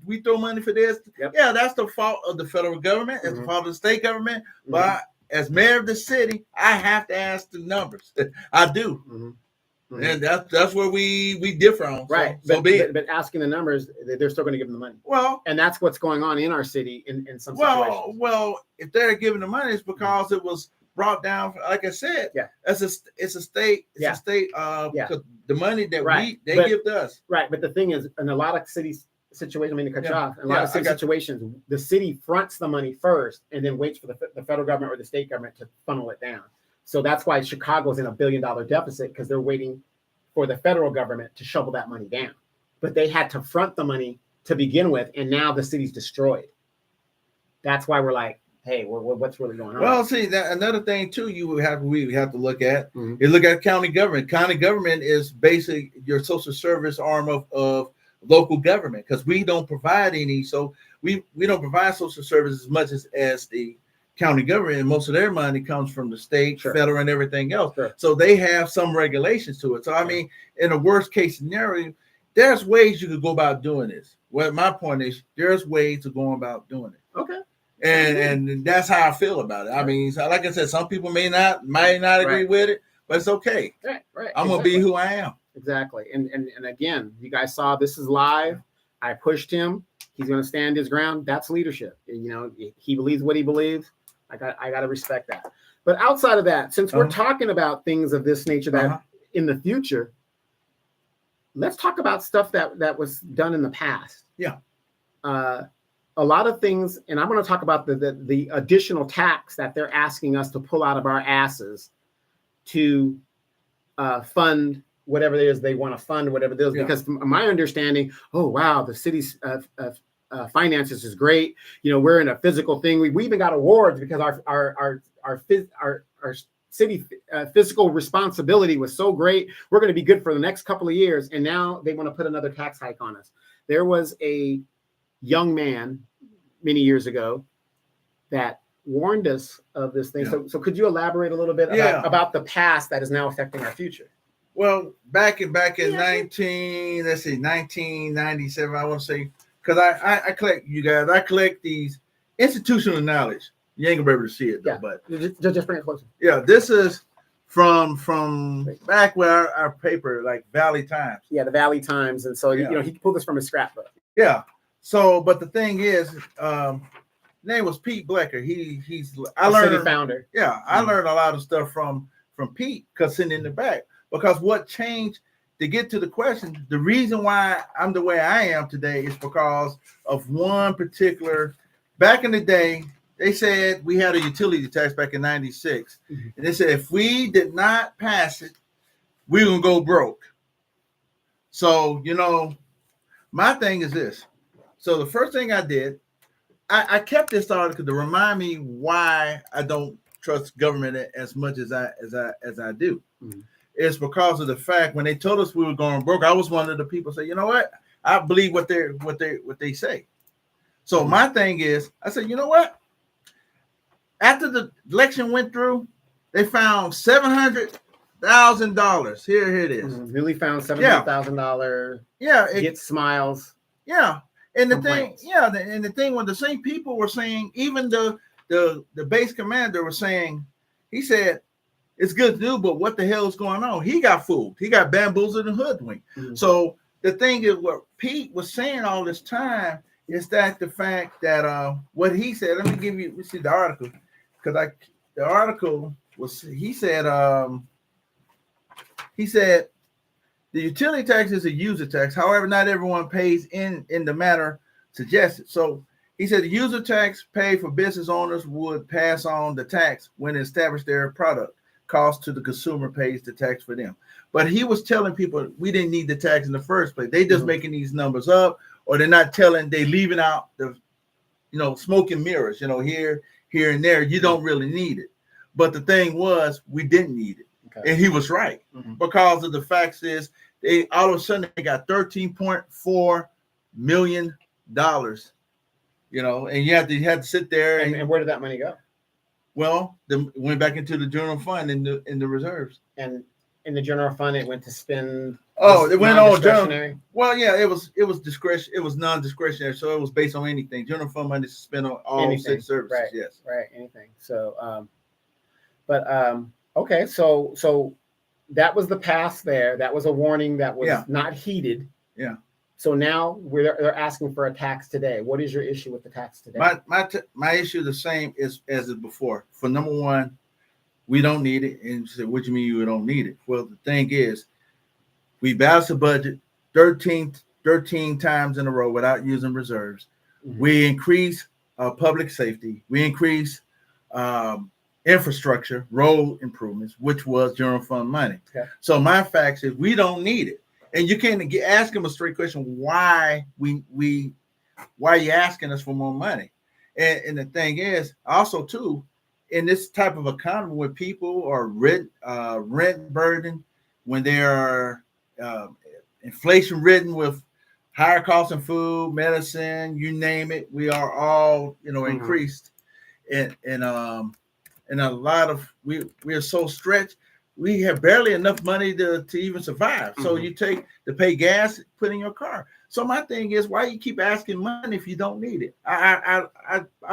we throw money for this. Yep. Yeah, that's the fault of the federal government. It's the fault of the state government. But as mayor of the city, I have to ask the numbers. I do. And that's where we differ on. Right. So but asking the numbers, they're still going to give them the money. Well, and that's what's going on in our city in some situations. Well, if they're giving the money, it's because it was brought down. Like I said, it's a state. It's a state. The money that they give to us. Right. But the thing is, in a lot of cities situations, I mean to cut you off. In a lot of city situations, the city fronts the money first and then waits for the federal government or the state government to funnel it down. So that's why Chicago's in a $1 billion deficit, because they're waiting for the federal government to shovel that money down. But they had to front the money to begin with, and now the city's destroyed. That's why we're like, hey, what's really going on? Well, see, that another thing too, we have to look at is look at county government. County government is basically your social service arm of local government, because we don't provide any. So we don't provide social services as much as the county government, and most of their money comes from the state, federal, and everything else. So they have some regulations to it. So I mean, in a worst case scenario, there's ways you could go about doing this. Well, my point is, there's ways to go about doing it. Okay. And that's how I feel about it. I mean, so like I said, some people might not agree with it, but it's okay. Right. I'm gonna be who I am. Exactly. And again, you guys saw this is live. I pushed him. He's gonna stand his ground. That's leadership. You know, he believes what he believes. I got to respect that. But outside of that, since we're talking about things of this nature that in the future, let's talk about stuff that was done in the past. Yeah. A lot of things, and I'm going to talk about the additional tax that they're asking us to pull out of our asses to fund whatever it is they want to fund, whatever it is. Because from my understanding, oh wow, the city's finances is great. You know, we're in a physical thing. We even got awards because our city fiscal responsibility was so great. We're going to be good for the next couple of years. And now they want to put another tax hike on us. There was a young man many years ago that warned us of this thing. So could you elaborate a little bit about the past that is now affecting our future? Well, back in 1997, I want to say, because I collect, you guys, I collect these institutional knowledge. You ain't gonna be able to see it though, but just bring it closer. Yeah, this is from back where our paper, like Valley Times. Yeah, the Valley Times, and so you know he pulled this from his scrapbook. Yeah. So, but the thing is, name was Pete Blecker. He's I learned city founder. Yeah, I learned a lot of stuff from Pete, because sitting in the back. Because what changed, to get to the question, the reason why I'm the way I am today is because of one particular. Back in the day, they said we had a utility tax back in '96, and they said if we did not pass it, we were gonna go broke. So you know, my thing is this. So the first thing I did, I kept this article to remind me why I don't trust government as much as I do. It's because of the fact when they told us we were going broke, I was one of the people say, you know what? I believe what they say. So my thing is, I said, you know what? After the election went through, they found $700,000. Here it is. Really found $700,000. Yeah, get smiles. Yeah, and the complaints. thing, and the thing when the same people were saying, even the base commander was saying, he said, it's good to do, but what the hell is going on? He got fooled. He got bamboozled and hoodwinked. So the thing is, what Pete was saying all this time is that the fact that what he said. Let me give you. We see the article, because the article was. He said the utility tax is a user tax. However, not everyone pays in the manner suggested. So he said the user tax paid for business owners would pass on the tax when they establish their product. Cost to the consumer pays the tax for them. But he was telling people we didn't need the tax in the first place. They just making these numbers up, or they're not telling, they leaving out the, smoke and mirrors, here and there. You don't really need it. But the thing was, we didn't need it. Okay. And he was right, because of the facts is they all of a sudden they got $13.4 million, and you had to sit there and where did that money go? Well, then went back into the general fund in the reserves. And in the general fund, it went to spend Oh, it went on discretionary. Well, yeah, it was discretion. It was non-discretionary, so it was based on anything. General fund money is spent on all Anything. city services. Right. Yes. Right. Anything. So, okay. So that was the past there. That was a warning that was not heeded. Yeah. So now they're asking for a tax today. What is your issue with the tax today? My issue is the same as before. For number one, we don't need it. And you say, what do you mean you don't need it? Well, the thing is, we balanced the budget 13 times in a row without using reserves. Mm-hmm. We increase public safety. We increase infrastructure, road improvements, which was general fund money. Okay. So my facts is we don't need it. And you can't ask them a straight question, why are you asking us for more money? And the thing is, also too, in this type of economy, when people are rent burdened, when they are inflation ridden with higher costs in food, medicine, you name it, we are all increased, and a lot of we are so stretched. We have barely enough money to even survive. So you take to pay gas, put in your car. So my thing is, why you keep asking money if you don't need it? I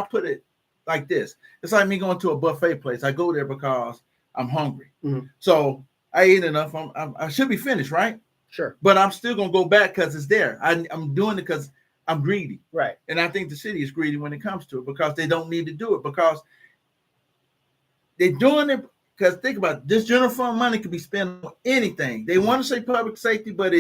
put it like this. It's like me going to a buffet place. I go there because I'm hungry. Mm-hmm. So I eat enough. I should be finished, right? Sure. But I'm still going to go back because it's there. I'm doing it because I'm greedy. Right. And I think the city is greedy when it comes to it because they don't need to do it because they're doing it. Because think about it, this general fund money could be spent on anything. They want to say public safety, but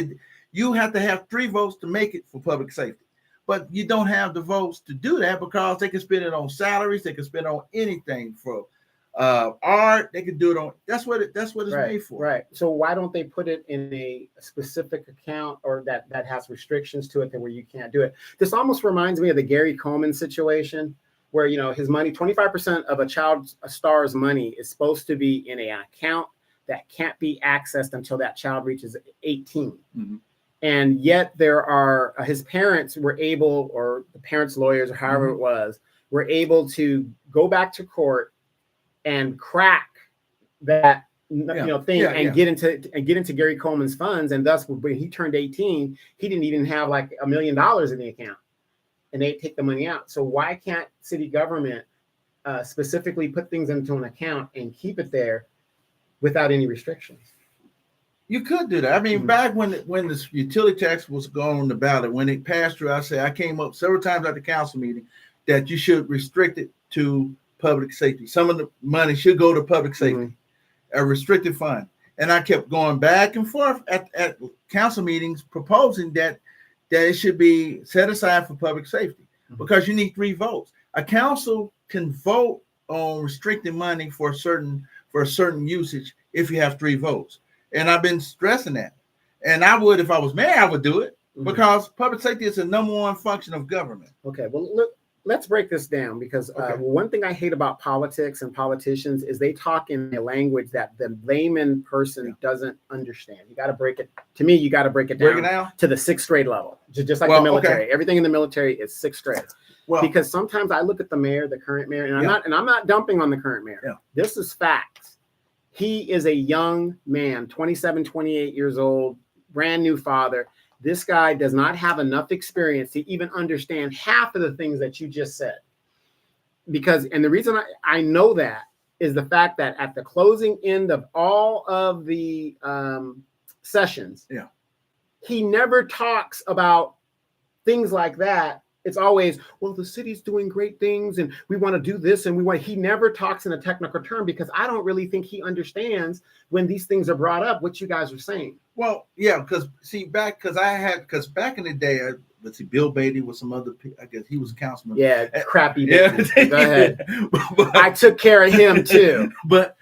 you have to have 3 votes to make it for public safety. But you don't have the votes to do that because they can spend it on salaries. They can spend it on anything for art. They can do it on. That's what it's made for. Right. So why don't they put it in a specific account or that has restrictions to it where you can't do it? This almost reminds me of the Gary Coleman situation, where his money, 25% of a star's money is supposed to be in an account that can't be accessed until that child reaches 18. Mm-hmm. And yet there are his parents were able, or the parents' lawyers, or however it was, were able to go back to court and crack that thing and get into Gary Coleman's funds. And thus, when he turned 18, he didn't even have like $1 million in the account. And they take the money out. So why can't city government specifically put things into an account and keep it there without any restrictions? You could do that. I mean, back when this utility tax was going on the ballot, when it passed through, I came up several times at the council meeting that you should restrict it to public safety. Some of the money should go to public safety, a restricted fund. And I kept going back and forth at council meetings proposing that it should be set aside for public safety because you need 3 votes. A council can vote on restricting money for a certain usage if you have 3 votes. And I've been stressing that. And I would, if I was mayor, I would do it because public safety is the number 1 function of government. Okay, well, look, let's break this down because one thing I hate about politics and politicians is they talk in a language that the layman person doesn't understand. You got to break it. To me, you got to break it down to the 6th grade level, just like the military. Okay. Everything in the military is 6th grade. Well, because sometimes I look at the current mayor, and I'm not dumping on the current mayor. Yeah. This is facts. He is a young man, 27, 28 years old, brand new father. This guy does not have enough experience to even understand half of the things that you just said. And the reason I know that is the fact that at the closing end of all of the sessions, he never talks about things like that. It's always, well, the city's doing great things and we want to do this and he never talks in a technical term because I don't really think he understands when these things are brought up, what you guys are saying. Well, yeah, because back in the day, let's see, Bill Beatty was some other, I guess he was a councilman. Yeah, crappy. Yeah. Go ahead. I took care of him too. But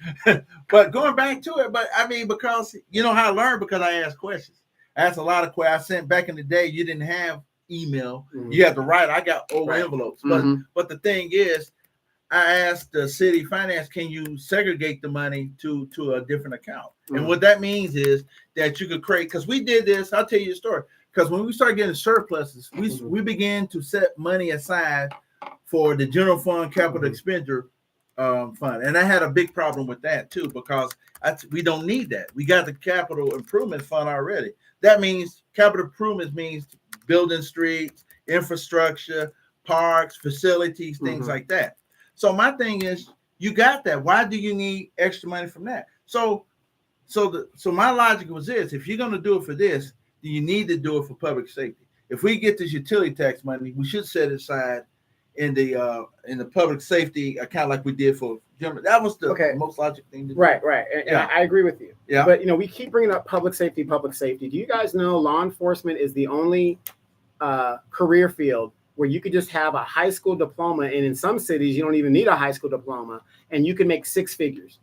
going back to it, I mean, because you know how I learned because I asked questions. I asked a lot of questions. I sent back in the day, you didn't have email. You had to write. I got old envelopes. But the thing is, I asked the city finance, can you segregate the money to a different account? And what that means is that you could create, because we did this, I'll tell you a story. Because when we started getting surpluses, we began to set money aside for the general fund capital expenditure fund. And I had a big problem with that too, because We don't need that. We got the capital improvement fund already. That means capital improvements means building streets, infrastructure, parks, facilities, things like that. So my thing is, you got that. Why do you need extra money from that? So my logic was this: if you're going to do it for this, then you need to do it for public safety. If we get this utility tax money, we should set it aside in the public safety account like we did for general. That was the most logical thing to do. Right. And I agree with you. Yeah. But we keep bringing up public safety. Do you guys know law enforcement is the only career field where you could just have a high school diploma, and in some cities you don't even need a high school diploma, and you can make six figures.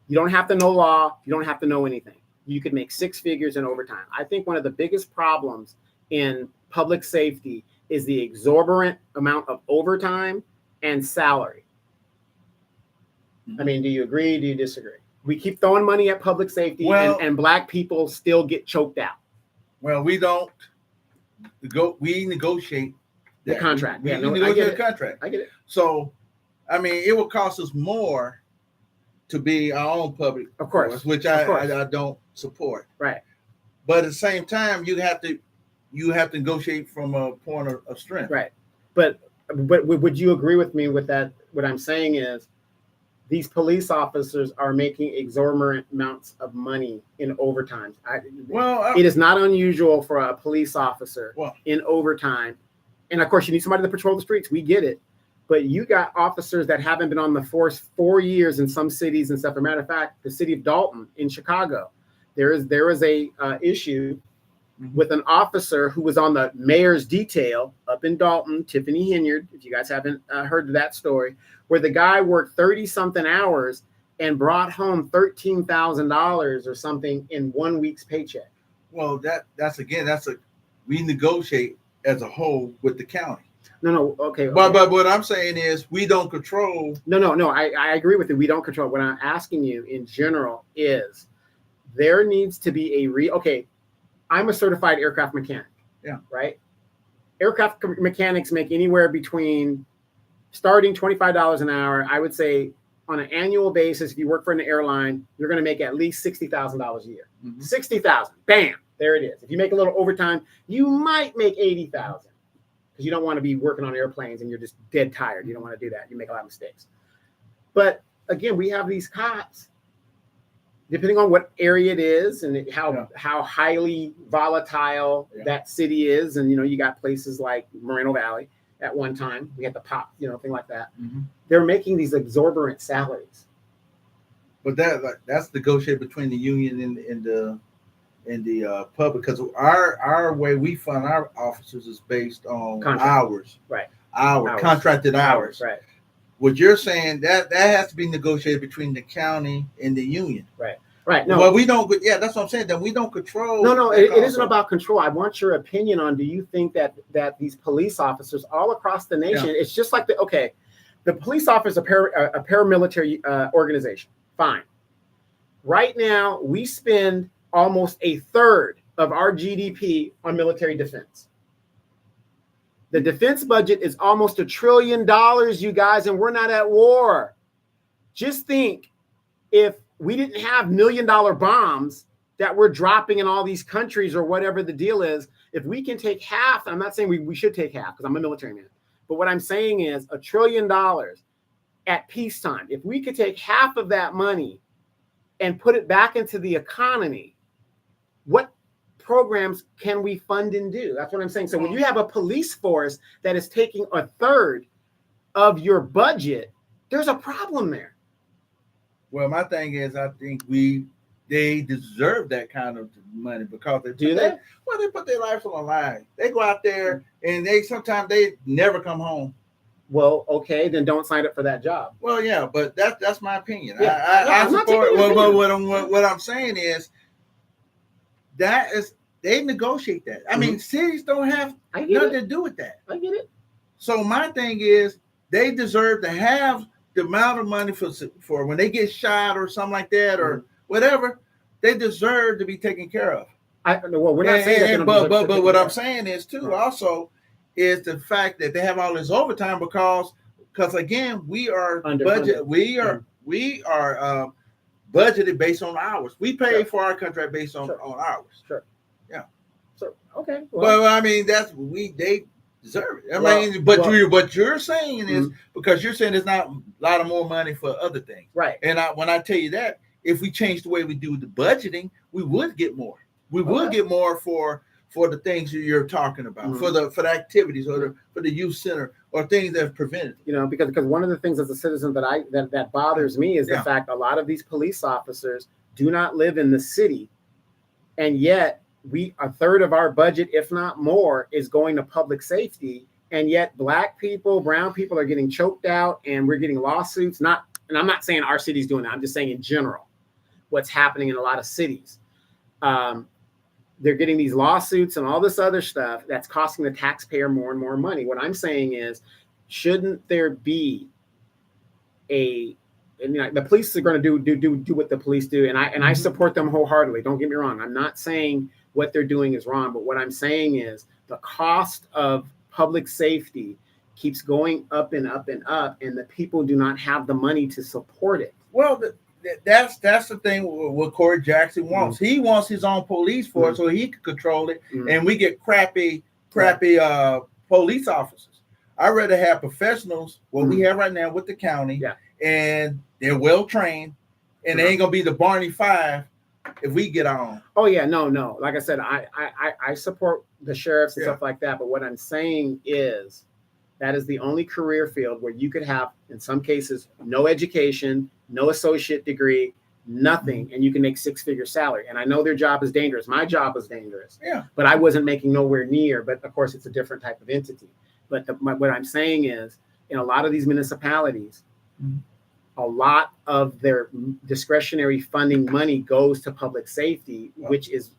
You don't have to know law. You don't have to know anything. You could make six figures in overtime. I think one of the biggest problems in public safety is the exorbitant amount of overtime and salary. I mean, do you agree? Do you disagree? We keep throwing money at public safety, and black people still get choked out. Well, we don't we negotiate the contract. We negotiate the contract. I get it. So, I mean, it would cost us more to be our own public, of course, which I don't support. Right. But at the same time, you have to negotiate from a point of strength. Right. But would you agree with me with that? What I'm saying is, these police officers are making exorbitant amounts of money in overtime. It is not unusual for a police officer in overtime. And of course, you need somebody to patrol the streets. We get it. But you got officers that haven't been on the force 4 years in some cities and stuff. As a matter of fact, the city of Dalton in Chicago, there is a issue with an officer who was on the mayor's detail up in Dalton, Tiffany Hinyard, if you guys haven't heard that story, where the guy worked 30-something hours and brought home $13,000 or something in 1 week's paycheck. Well, we negotiate as a whole with the county. No, okay. But what I'm saying is we don't control. No, I agree with you. We don't control. What I'm asking you in general is there needs to be I'm a certified aircraft mechanic. Yeah. Right? Aircraft mechanics make anywhere between starting $25 an hour. I would say on an annual basis, if you work for an airline, you're going to make at least $60,000 a year. Mm-hmm. $60,000. Bam. There it is. If you make a little overtime, you might make $80,000 because you don't want to be working on airplanes and you're just dead tired. You don't want to do that. You make a lot of mistakes. But again, we have these cops, depending on what area it is and how highly volatile that city is. And, you got places like Moreno Valley at one time. We had the pop, thing like that. Mm-hmm. They're making these exorbitant salaries. But that's negotiated between the union and the public, because our way we fund our officers is based on hours. Right. Contracted hours. Right. What you're saying, that has to be negotiated between the county and the union. Right. No, well, we don't. Yeah, that's what I'm saying. That we don't control. No, it isn't about control. I want your opinion on. Do you think that these police officers all across the nation? It's just like the police officer, a paramilitary organization. Fine. Right now, we spend almost a third of our GDP on military defense. The defense budget is almost $1 trillion, you guys, and we're not at war. Just think if we didn't have $1 million bombs that we're dropping in all these countries or whatever the deal is, if we can take half, I'm not saying we should take half because I'm a military man, but what I'm saying is $1 trillion at peacetime, if we could take half of that money and put it back into the economy, what programs can we fund and do? That's what I'm saying. So when you have a police force that is taking a third of your budget, there's a problem there. Well, my thing is, I think they deserve that kind of money because they put their lives on the line. They go out there and sometimes they never come home. Well, okay, then don't sign up for that job. Well, yeah, but that's my opinion. Yeah. I support. What I'm saying is they negotiate that. I mean, cities don't have nothing to do with that. I get it. So my thing is, they deserve to have the amount of money for when they get shot or something like that or whatever. They deserve to be taken care of. We're not saying that. But what I'm saying is too also is the fact that they have all this overtime because again we are under budget. We are budgeted based on hours. We pay Sure. for our contract based on hours. Sure. Yeah. So okay. Well, I mean they deserve it. What you're saying is because you're saying there's not a lot of more money for other things. Right. And when I tell you that, if we change the way we do the budgeting, we would get more. We would get more for the things you're talking about, for the activities or for the youth center or things that have prevented. You know, because one of the things as a citizen that bothers me is the fact a lot of these police officers do not live in the city, and yet a third of our budget, if not more, is going to public safety, and yet Black people, brown people are getting choked out, and we're getting lawsuits. And I'm not saying our city's doing that. I'm just saying in general, what's happening in a lot of cities. They're getting these lawsuits and all this other stuff that's costing the taxpayer more and more money. What I'm saying is, shouldn't there be the police are going to do what the police do, and I support them wholeheartedly. Don't get me wrong. I'm not saying what they're doing is wrong, but what I'm saying is the cost of public safety keeps going up and up and up, and the people do not have the money to support it. Well, that's the thing what Corey Jackson wants. He wants his own police force so he can control it, and we get crappy police officers. I'd rather have professionals, what we have right now with the county, and they're well trained, and they ain't gonna be the Barney Five if we get on. Oh yeah, no. Like I said, I support the sheriffs and stuff like that. But what I'm saying is that is the only career field where you could have, in some cases, no education, no associate degree, nothing, and you can make six-figure salary. And I know their job is dangerous. My job was dangerous. Yeah. But I wasn't making nowhere near. But of course, it's a different type of entity. But what I'm saying is, in a lot of these municipalities, a lot of their discretionary funding money goes to public safety, which is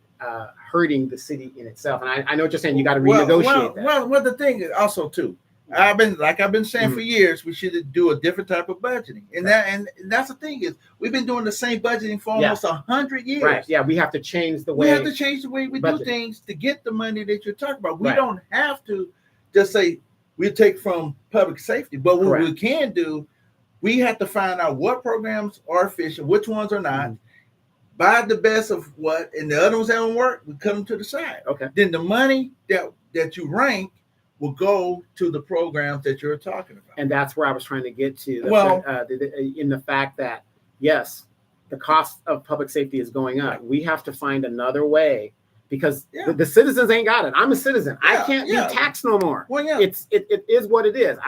hurting the city in itself. And I know what you're saying. You got to renegotiate that. Well, the thing is also too, I've been saying for years, we should do a different type of budgeting, and that's the thing is we've been doing the same budgeting for almost 100 years. Right? Yeah, we have to change the way. We have to change the way we do things to get the money that you're talking about. We don't have to just say we take from public safety, but what we can do, we have to find out what programs are efficient, which ones are not. Buy the best of what, and the other ones that don't work, we cut them to the side. Okay. Then the money that you rank will go to the programs that you're talking about. And that's where I was trying to get to. In the fact that, yes, the cost of public safety is going up. We have to find another way because the citizens ain't got it. I'm a citizen. I can't be taxed no more. Well, it is what it is.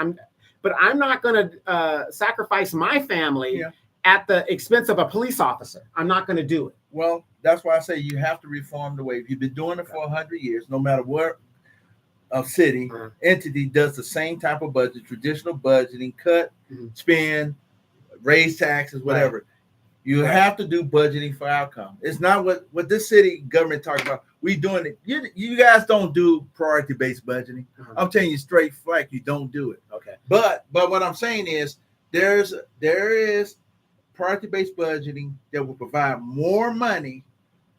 But I'm not going to sacrifice my family at the expense of a police officer. I'm not going to do it. Well, that's why I say you have to reform the way. If you've been doing it for 100 years, no matter what city entity does the same type of budget, traditional budgeting, cut, spend, raise taxes, whatever. You have to do budgeting for outcome. It's not what this city government talks about. We doing it. You guys don't do priority-based budgeting. I'm telling you straight flat, you don't do it. Okay. But what I'm saying is there is priority-based budgeting that will provide more money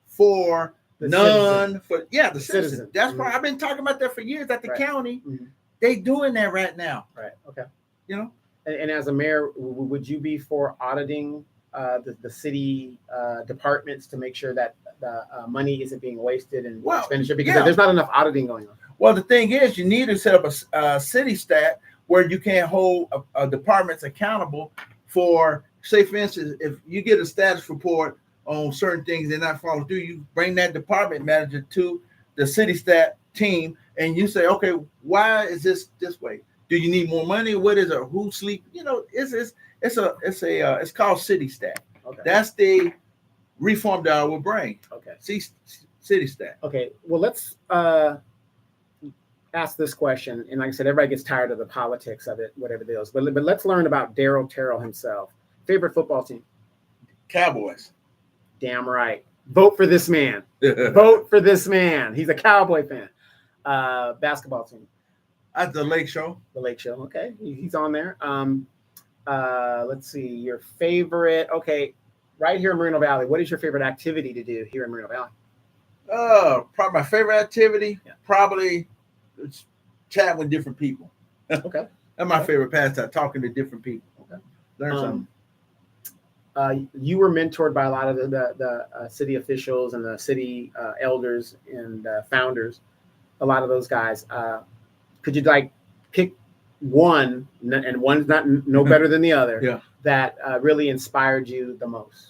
for the citizen. That's why I've been talking about that for years at the county. They doing that right now. Right. Okay. You know. And as a mayor, would you be for auditing the city departments to make sure that the money isn't being wasted in expenditure? Because there's not enough auditing going on. Well, the thing is, you need to set up a city stat where you can hold departments accountable for, say, for instance, if you get a status report on certain things and not follow through, you bring that department manager to the city stat team and you say, okay, why is this way? Do you need more money? What is it? Who's sleep? You know, it's called city stat. Okay. That's the reform that I will bring. Okay. City stat. Okay. Well, let's ask this question. And like I said, everybody gets tired of the politics of it, whatever it is. But let's learn about Daryl Terrell himself. Favorite football team? Cowboys. Damn right. Vote for this man. Vote for this man. He's a Cowboy fan. Basketball team. At the Lake Show. The Lake Show. Okay. He's on there. Let's see. Your favorite. Okay. Right here in Moreno Valley. What is your favorite activity to do here in Moreno Valley? Probably my favorite activity. Yeah. Probably chat with different people. Okay. That's my favorite pastime, talking to different people. Okay. Learn something. you were mentored by a lot of the city officials and the city elders and founders, a lot of those guys. Could you like pick one, and one's not no better than the other, Yeah. that really inspired you the most?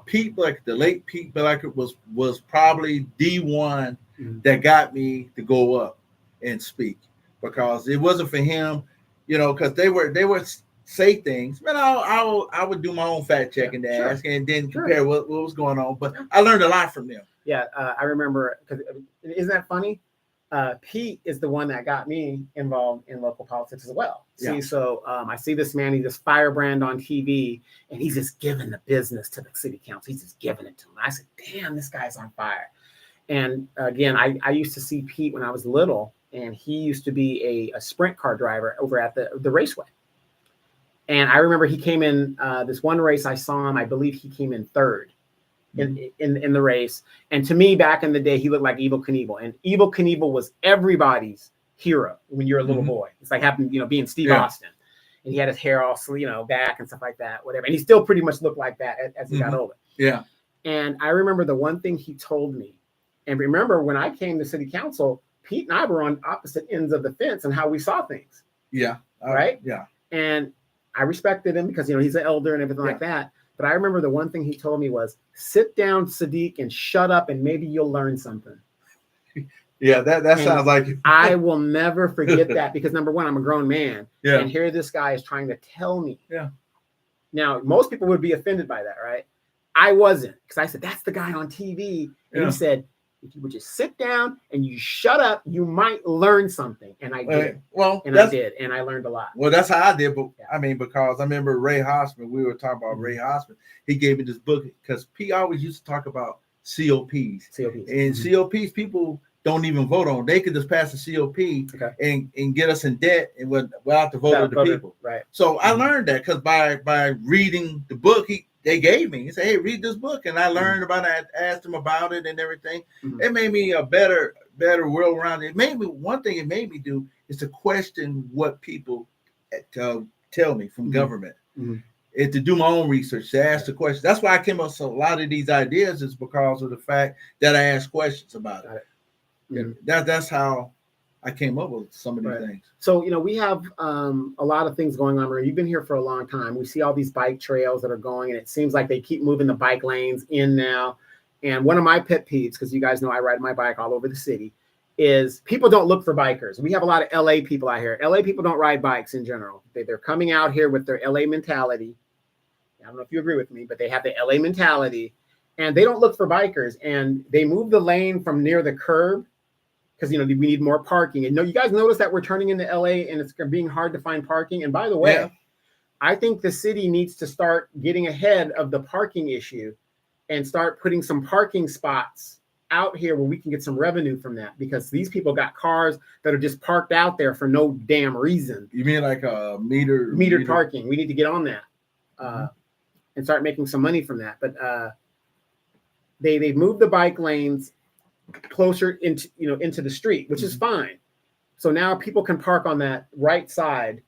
Pete Blackett, the late Pete Blackett was probably the one Mhm. that got me to go up and speak, because it wasn't for him, because they would say things. Man, I would do my own fact checking to Sure. ask, and then Sure. compare what was going on. But I learned a lot from them. Yeah, I remember, because isn't that funny? Pete is the one that got me involved in local politics as well. See, Yeah. so I see this man, he's this firebrand on TV, and he's just giving the business to the city council. He's just giving it to them. I said, damn, this guy's on fire. And again, I used to see Pete when I was little, and he used to be a sprint car driver over at the raceway. And I remember he came in this one race I saw him, I believe he came in third in the race. And to me, back in the day, he looked like Evel Knievel. And Evel Knievel was everybody's hero when you're a little boy. It's like happened, being Steve Austin. And he had his hair all, back and stuff like that, whatever. And he still pretty much looked like that as he got older. Yeah. And I remember the one thing he told me, and remember when I came to city council, Pete and I were on opposite ends of the fence and how we saw things. Yeah. Right? Yeah. And I respected him because, he's an elder and everything like that. But I remember the one thing he told me was, sit down, Saadiq, and shut up, and maybe you'll learn something. Yeah, that sounds like it. I will never forget that, because number one, I'm a grown man. Yeah. And here this guy is trying to tell me. Yeah. Now, most people would be offended by that, right? I wasn't, because I said, that's the guy on TV. And he said, if you would just sit down and you shut up, you might learn something. And I did. I did. And I learned a lot. Well, that's how I did. But I mean, because I remember Ray Hossman, we were talking about Ray Hossman. He gave me this book because P always used to talk about COPs. And COPs, people don't even vote on. They could just pass a COP and get us in debt and without the vote of the people. Right. So I learned that because by reading the book, they gave me. He said, hey, read this book. And I learned about it. I asked him about it and everything. It made me a better world around it. It made me, one thing it made me do is to question what people tell me from government. And to do my own research, to ask the questions. That's why I came up with a lot of these ideas, is because of the fact that I asked questions about it. That's how I came up with some of these things. So, we have a lot of things going on. Maria, you've been here for a long time. We see all these bike trails that are going, and it seems like they keep moving the bike lanes in now. And one of my pet peeves, because you guys know I ride my bike all over the city, is people don't look for bikers. We have a lot of LA people out here. LA people don't ride bikes in general. They're coming out here with their LA mentality. I don't know if you agree with me, but they have the LA mentality, and they don't look for bikers. And they move the lane from near the curb, because we need more parking. And you guys notice that we're turning into LA and it's being hard to find parking. And by the way, I think the city needs to start getting ahead of the parking issue and start putting some parking spots out here where we can get some revenue from that, because these people got cars that are just parked out there for no damn reason. You mean like a metered parking? We need to get on that and start making some money from that. But they've moved the bike lanes closer into the street, which is fine. So now people can park on that right side.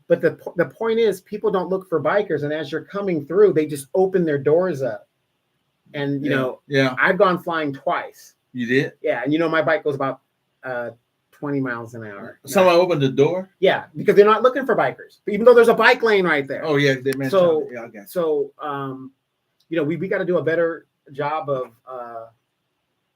But the point is, people don't look for bikers, and as you're coming through, they just open their doors up. And I've gone flying twice. You did? Yeah, and my bike goes about 20 miles an hour. Someone opened the door? Yeah, because they're not looking for bikers, even though there's a bike lane right there. Oh yeah, they mentioned we got to do a better job of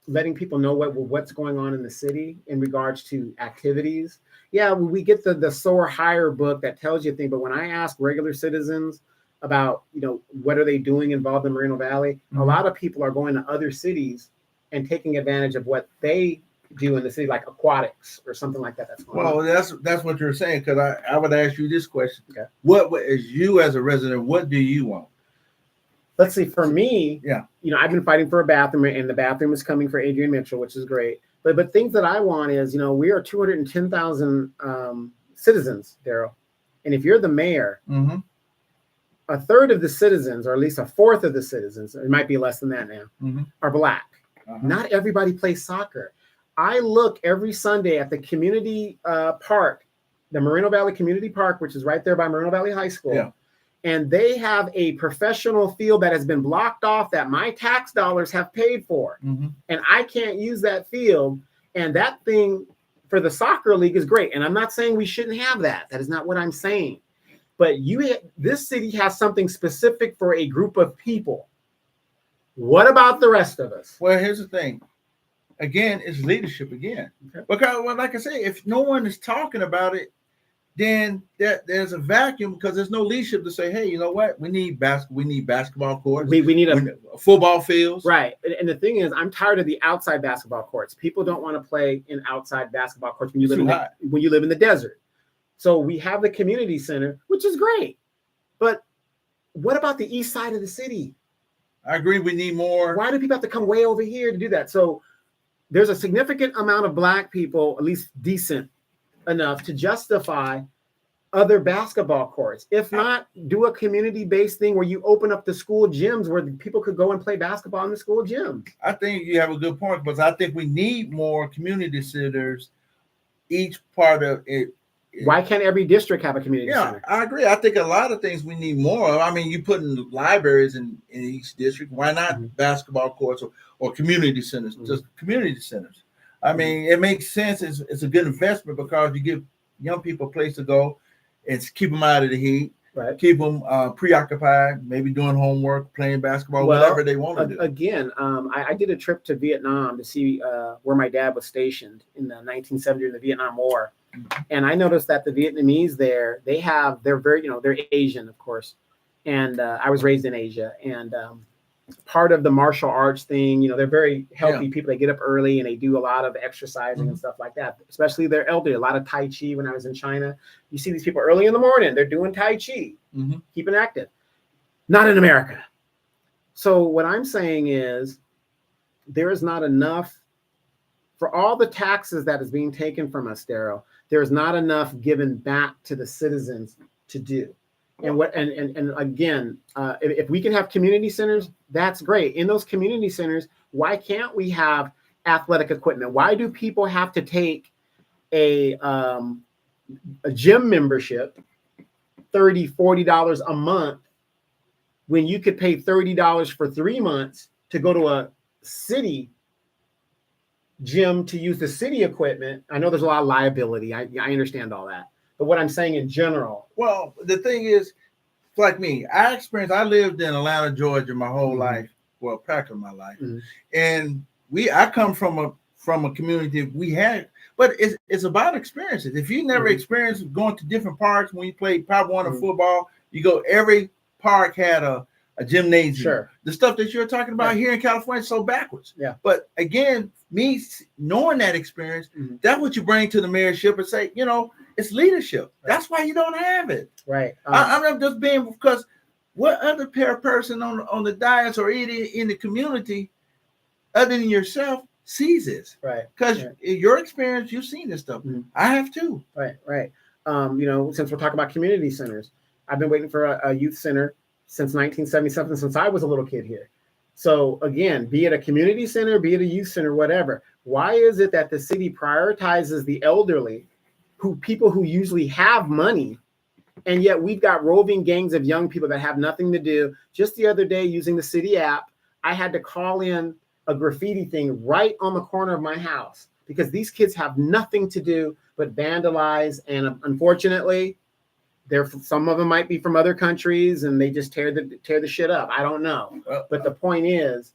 letting people know what's going on in the city in regards to activities. Yeah, we get the Soar Hire book that tells you things, but when I ask regular citizens about, what are they doing involved in Moreno Valley, a lot of people are going to other cities and taking advantage of what they do in the city, like aquatics or something like that. That's going on. That's what you're saying, because I would ask you this question. Okay. What is you as a resident, what do you want? Let's see, for me, I've been fighting for a bathroom, and the bathroom is coming for Adrian Mitchell, which is great. But things that I want is, we are 210,000 citizens, Daryl. And if you're the mayor, a third of the citizens, or at least a fourth of the citizens, it might be less than that now, are Black. Not everybody plays soccer. I look every Sunday at the community park, the Moreno Valley Community Park, which is right there by Moreno Valley High School. and they have a professional field that has been blocked off that my tax dollars have paid for, and I can't use that field. And that thing for the soccer league is great. And I'm not saying we shouldn't have that. That is not what I'm saying. But this city has something specific for a group of people. What about the rest of us? Well, here's the thing. Again, it's leadership again. Okay. Because, well, like I say, if no one is talking about it, then there's a vacuum because there's no leadership to say, hey, you know what? We need basketball courts. We need a football fields. Right. And the thing is, I'm tired of the outside basketball courts. People don't want to play in outside basketball courts when you live in the desert. So we have the community center, which is great. But what about the east side of the city? I agree. We need more. Why do people have to come way over here to do that? So there's a significant amount of Black people, at least decent enough, to justify other basketball courts. If not, do a community-based thing where you open up the school gyms where people could go and play basketball in the school gyms. I think you have a good point, because I think we need more community centers. Each part of it. Why can't every district have a community center? I agree. I think a lot of things we need more of. I mean, you put in libraries in each district. Why not basketball courts or community centers? Just community centers. I mean, it makes sense. It's a good investment because you give young people a place to go and keep them out of the heat, right? Keep them preoccupied, maybe doing homework, playing basketball, whatever they want to do. Again, I did a trip to Vietnam to see where my dad was stationed in the 1970s in the Vietnam War. And I noticed that the Vietnamese there, they're very, they're Asian, of course. And I was raised in Asia. And part of the martial arts thing, they're very healthy people. They get up early and they do a lot of exercising and stuff like that, especially they're elderly. A lot of Tai Chi. When I was in China, you see these people early in the morning, they're doing Tai Chi, keeping active. Not in America. So what I'm saying is there is not enough for all the taxes that is being taken from us, Daryl. There's not enough given back to the citizens to do. And again, if we can have community centers, that's great. In those community centers, why can't we have athletic equipment? Why do people have to take a gym membership, $30, $40 a month, when you could pay $30 for 3 months to go to a city gym to use the city equipment? I know there's a lot of liability. I understand all that. But what I'm saying in general. Well, the thing is, like me, I lived in Atlanta, Georgia my whole life. Well, practically my life. And I come from a community we had, but it's about experiences. If you never experienced going to different parks when you played Pop One or football, you go, every park had a gymnasium. Sure. The stuff that you're talking about here in California is so backwards. Yeah. But again, me knowing that experience, that's what you bring to the mayorship and say, it's leadership. Right. That's why you don't have it. Right. I'm just being, because what other person on the dais or in the community other than yourself sees this? Right. Because your experience, you've seen this stuff. I have too. Right. Since we're talking about community centers, I've been waiting for a youth center since 1977, since I was a little kid here. So again, be it a community center, be it a youth center, whatever. Why is it that the city prioritizes the elderly, people who usually have money, and yet we've got roving gangs of young people that have nothing to do? Just the other day, using the city app, I had to call in a graffiti thing right on the corner of my house because these kids have nothing to do but vandalize. And unfortunately, some of them might be from other countries and they just tear the shit up. I don't know. But the point is,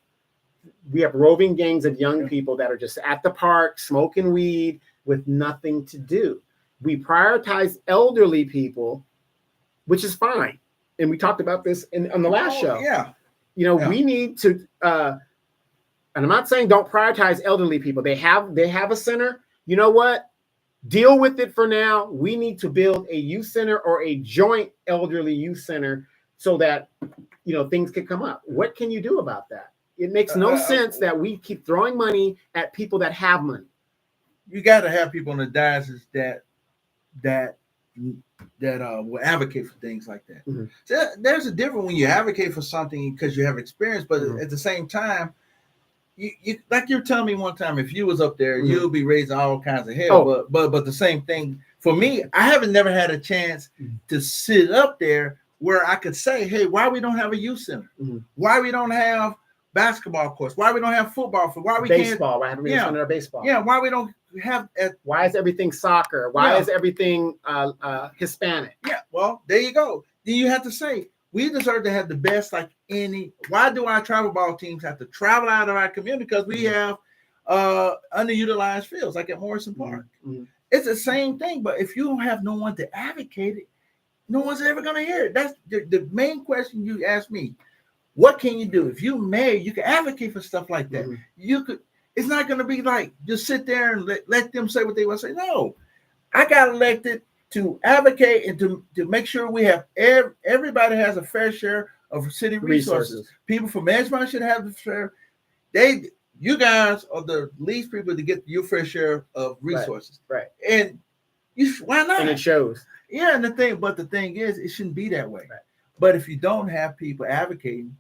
we have roving gangs of young people that are just at the park smoking weed with nothing to do. We prioritize elderly people, which is fine. And we talked about this on the last show. Yeah. We need to, and I'm not saying don't prioritize elderly people. They have a center. You know what? Deal with it for now. We need to build a youth center or a joint elderly youth center so that, things can come up. What can you do about that? It makes no sense that we keep throwing money at people that have money. You got to have people in the diocese that will advocate for things like that. So there's a difference when you advocate for something because you have experience, but at the same time, you like you're telling me one time, if you was up there, you'll be raising all kinds of hell. But the same thing for me, I haven't never had a chance to sit up there where I could say, hey, why we don't have a youth center? Mm-hmm. Why we don't have basketball courts? Why we don't have football? Why we baseball? Why can't? haven't we done baseball? Yeah. Why we don't have? Why is everything soccer? Why is everything Hispanic? Yeah. Well, there you go. Then you have to say we deserve to have the best. Like any. Why do our travel ball teams have to travel out of our community? Because we have underutilized fields, like at Morrison Park. Mm-hmm. It's the same thing. But if you don't have no one to advocate it, no one's ever going to hear it. That's the main question you asked me. What can you do? If you may, you can advocate for stuff like that. You could. It's not going to be like just sit there and let them say what they want to say. No, I got elected to advocate and to make sure we have everybody has a fair share of city resources. People from Edgemont should have the fair. You guys are the least people to get your fair share of resources. Right. And why not? And it shows. Yeah, and the thing is, it shouldn't be that way. Right. But if you don't have people advocating,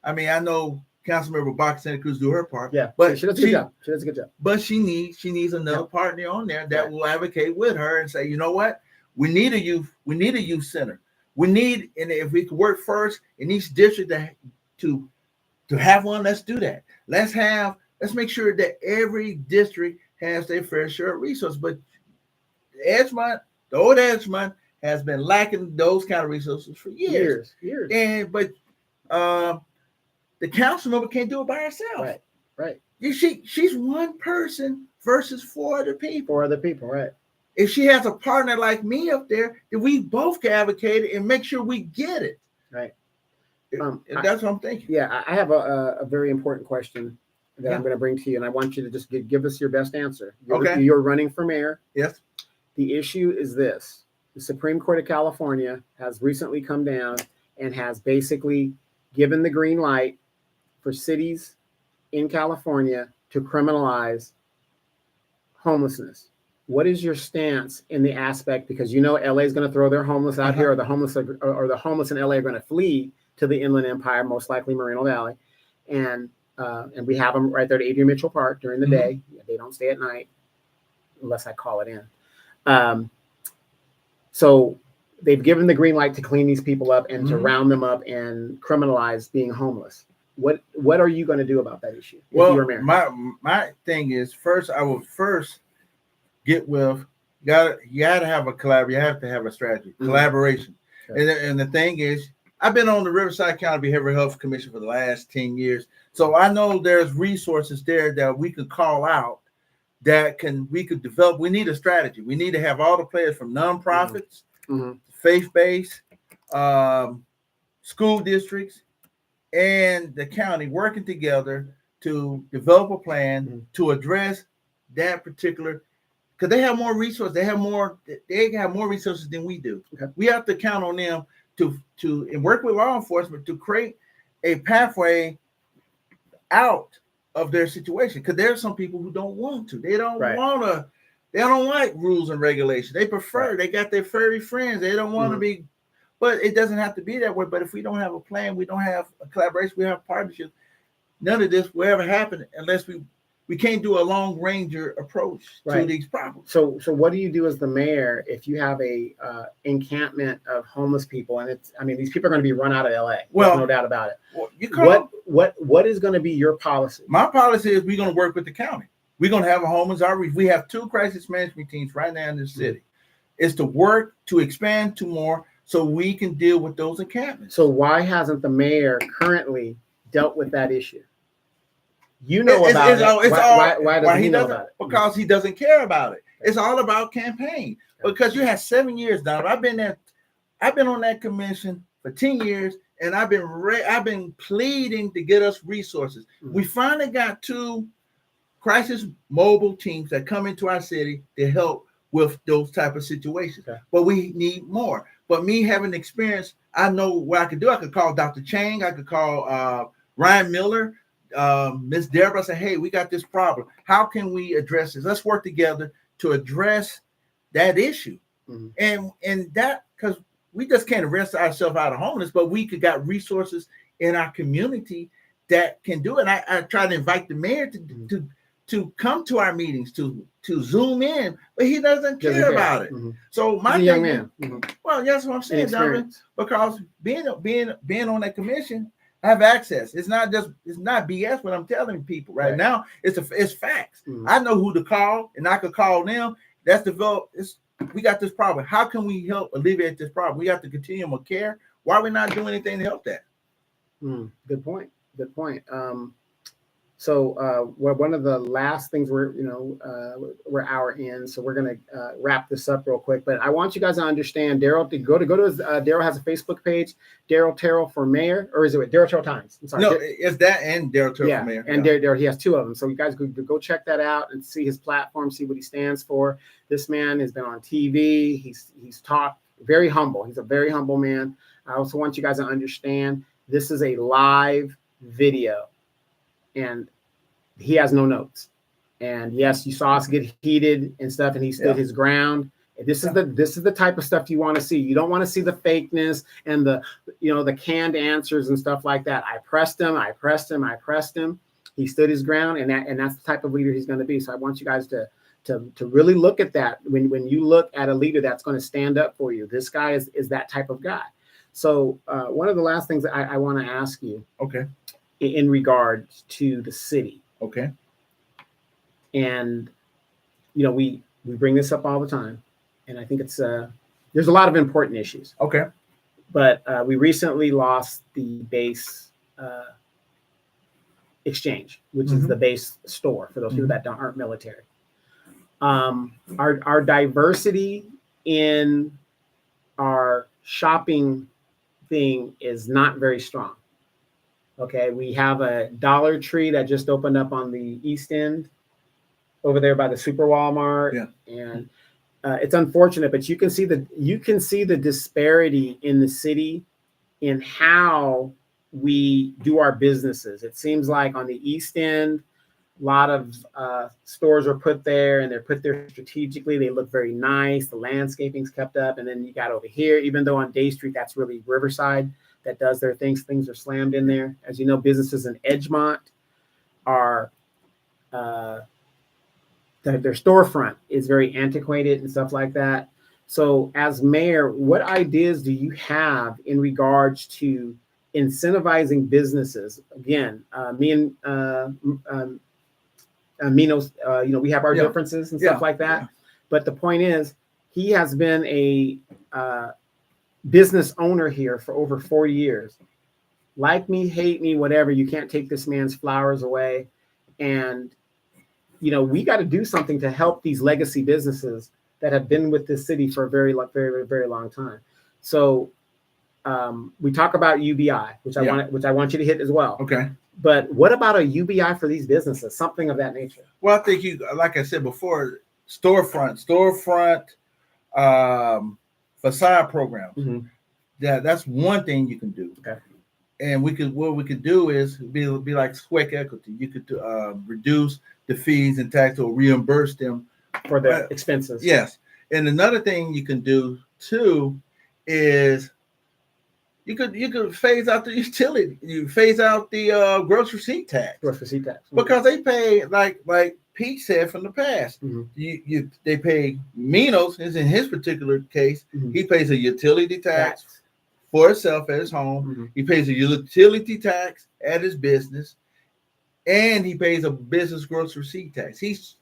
I mean, I know Councilmember Box Santa Cruz do her part. Yeah, but she does a good job. She does a good job. But she needs another partner on there that will advocate with her and say, you know what, we need a youth center. And if we could work first in each district to have one, let's do that. Let's make sure that every district has their fair share of resources. But the old Edgemont has been lacking those kind of resources for years. But the council member can't do it by herself. Right. She's one person versus four other people. Right. If she has a partner like me up there, then we both can advocate it and make sure we get it. Right. That's what I'm thinking. Yeah, I have a very important question that I'm going to bring to you, and I want you to just give us your best answer. You're running for mayor. Yes. The issue is this. The Supreme Court of California has recently come down and has basically given the green light for cities in California to criminalize homelessness. What is your stance in the aspect? Because LA is going to throw their homeless out here, or the homeless in LA are going to flee to the Inland Empire, most likely Moreno Valley, and we have them right there at Adrian Mitchell Park during the day. They don't stay at night unless I call it in. So they've given the green light to clean these people up and to round them up and criminalize being homeless. What are you going to do about that issue? Well, my thing is, I will get with you got to have a collaboration. You have to have a strategy, collaboration. Okay. And the thing is, I've been on the Riverside County Behavioral Health Commission for the last 10 years. So I know there's resources there that we could call out we could develop. We need a strategy. We need to have all the players from nonprofits, faith-based, school districts, and the county working together to develop a plan to address that particular, because they have more resources. They have more resources than we do. Okay. We have to count on them to work with law enforcement to create a pathway out of their situation. Because there are some people who don't want to. They don't want to. They don't like rules and regulations. They prefer. They got their furry friends. They don't want to be. But it doesn't have to be that way. But if we don't have a plan, we don't have a collaboration, we have partnerships, none of this will ever happen unless we can't do a long ranger approach to these problems. So what do you do as the mayor if you have a encampment of homeless people, and these people are going to be run out of LA? Well, no doubt about it. Well, what is going to be your policy? My policy is we're going to work with the county. We're going to have a homeless outreach. We have 2 crisis management teams right now in the city. It's to work to expand to more, so we can deal with those encampments. So why hasn't the mayor currently dealt with that issue? You know about it. Why doesn't he know about it? Because he doesn't care about it. It's all about campaign. Because you had 7 years, Donovan. I've been on that commission for 10 years, and I've been pleading to get us resources. We finally got 2 crisis mobile teams that come into our city to help with those type of situations. But we need more. But me having experience, I know what I could do. I could call Dr. Chang. I could call Ryan Miller, Miss Deborah. Say, hey, we got this problem. How can we address this? Let's work together to address that issue. And that, because we just can't arrest ourselves out of homelessness, but we could got resources in our community that can do it. I try to invite the mayor to to come to our meetings, to Zoom in, but he doesn't care about it. Mm-hmm. So my He's a young thing man. is, well, that's what I'm saying, Donovan, Inexperienced. because being on that commission, I have access. It's not BS what I'm telling people right now. It's facts. I know who to call, and I could call them. That's developed. We got this problem. How can we help alleviate this problem? We got the continuum of care. Why are we not doing anything to help that? Good point. Good point. So one of the last things we're hour in, so we're gonna wrap this up real quick. But I want you guys to understand, Daryl, to go to his Daryl has a Facebook page, Daryl Terrell for Mayor, or is it Daryl Terrell Times? I'm sorry. No, it's that and Daryl Terrell for Mayor. And Daryl, he has two of them. So you guys go check that out and see his platform, see what he stands for. This man has been on TV. He's talked very humble. He's a very humble man. I also want you guys to understand this is a live video. And he has no notes. And yes, you saw us get heated and stuff, and he stood his ground. This is the type of stuff you want to see. You don't want to see the fakeness and the canned answers and stuff like that. I pressed him. He stood his ground, and that's the type of leader he's going to be. So I want you guys to really look at that when you look at a leader that's going to stand up for you. This guy is that type of guy. So one of the last things that I want to ask you. Okay. In regards to the city. Okay. And, we bring this up all the time. And I think it's, there's a lot of important issues. Okay. But we recently lost the base exchange, which is the base store for those people that aren't military. Our diversity in our shopping thing is not very strong. Okay, we have a Dollar Tree that just opened up on the East End over there by the Super Walmart. Yeah. And it's unfortunate, but you can see the disparity in the city in how we do our businesses. It seems like on the East End, a lot of stores are put there, and they're put there strategically. They look very nice. The landscaping's kept up. And then you got over here, even though on Day Street, that's really Riverside that does their things. Things are slammed in there. As you know, businesses in Edgemont are, their storefront is very antiquated and stuff like that. So as mayor, what ideas do you have in regards to incentivizing businesses? Again, me and Minos, we have our differences and stuff like that. But the point is, he has been a business owner here for over 4 years. Like me, hate me, whatever, you can't take this man's flowers away. And, we got to do something to help these legacy businesses that have been with this city for a very, very, very long time. So we talk about UBI, which I want you to hit as well. Okay. But what about a UBI for these businesses? Something of that nature. Well, I think like I said before, storefront, facade programs. That's one thing you can do. Okay. And what we could do is be like sweat equity. You could reduce the fees and tax or reimburse them for the expenses. Yes. And another thing you can do too is you could phase out the utility. You phase out the gross receipt tax. Because they pay like Pete said from the past. They pay Minos, is in his particular case, he pays a utility tax for himself at his home. He pays a utility tax at his business, and he pays a business gross receipt tax. He's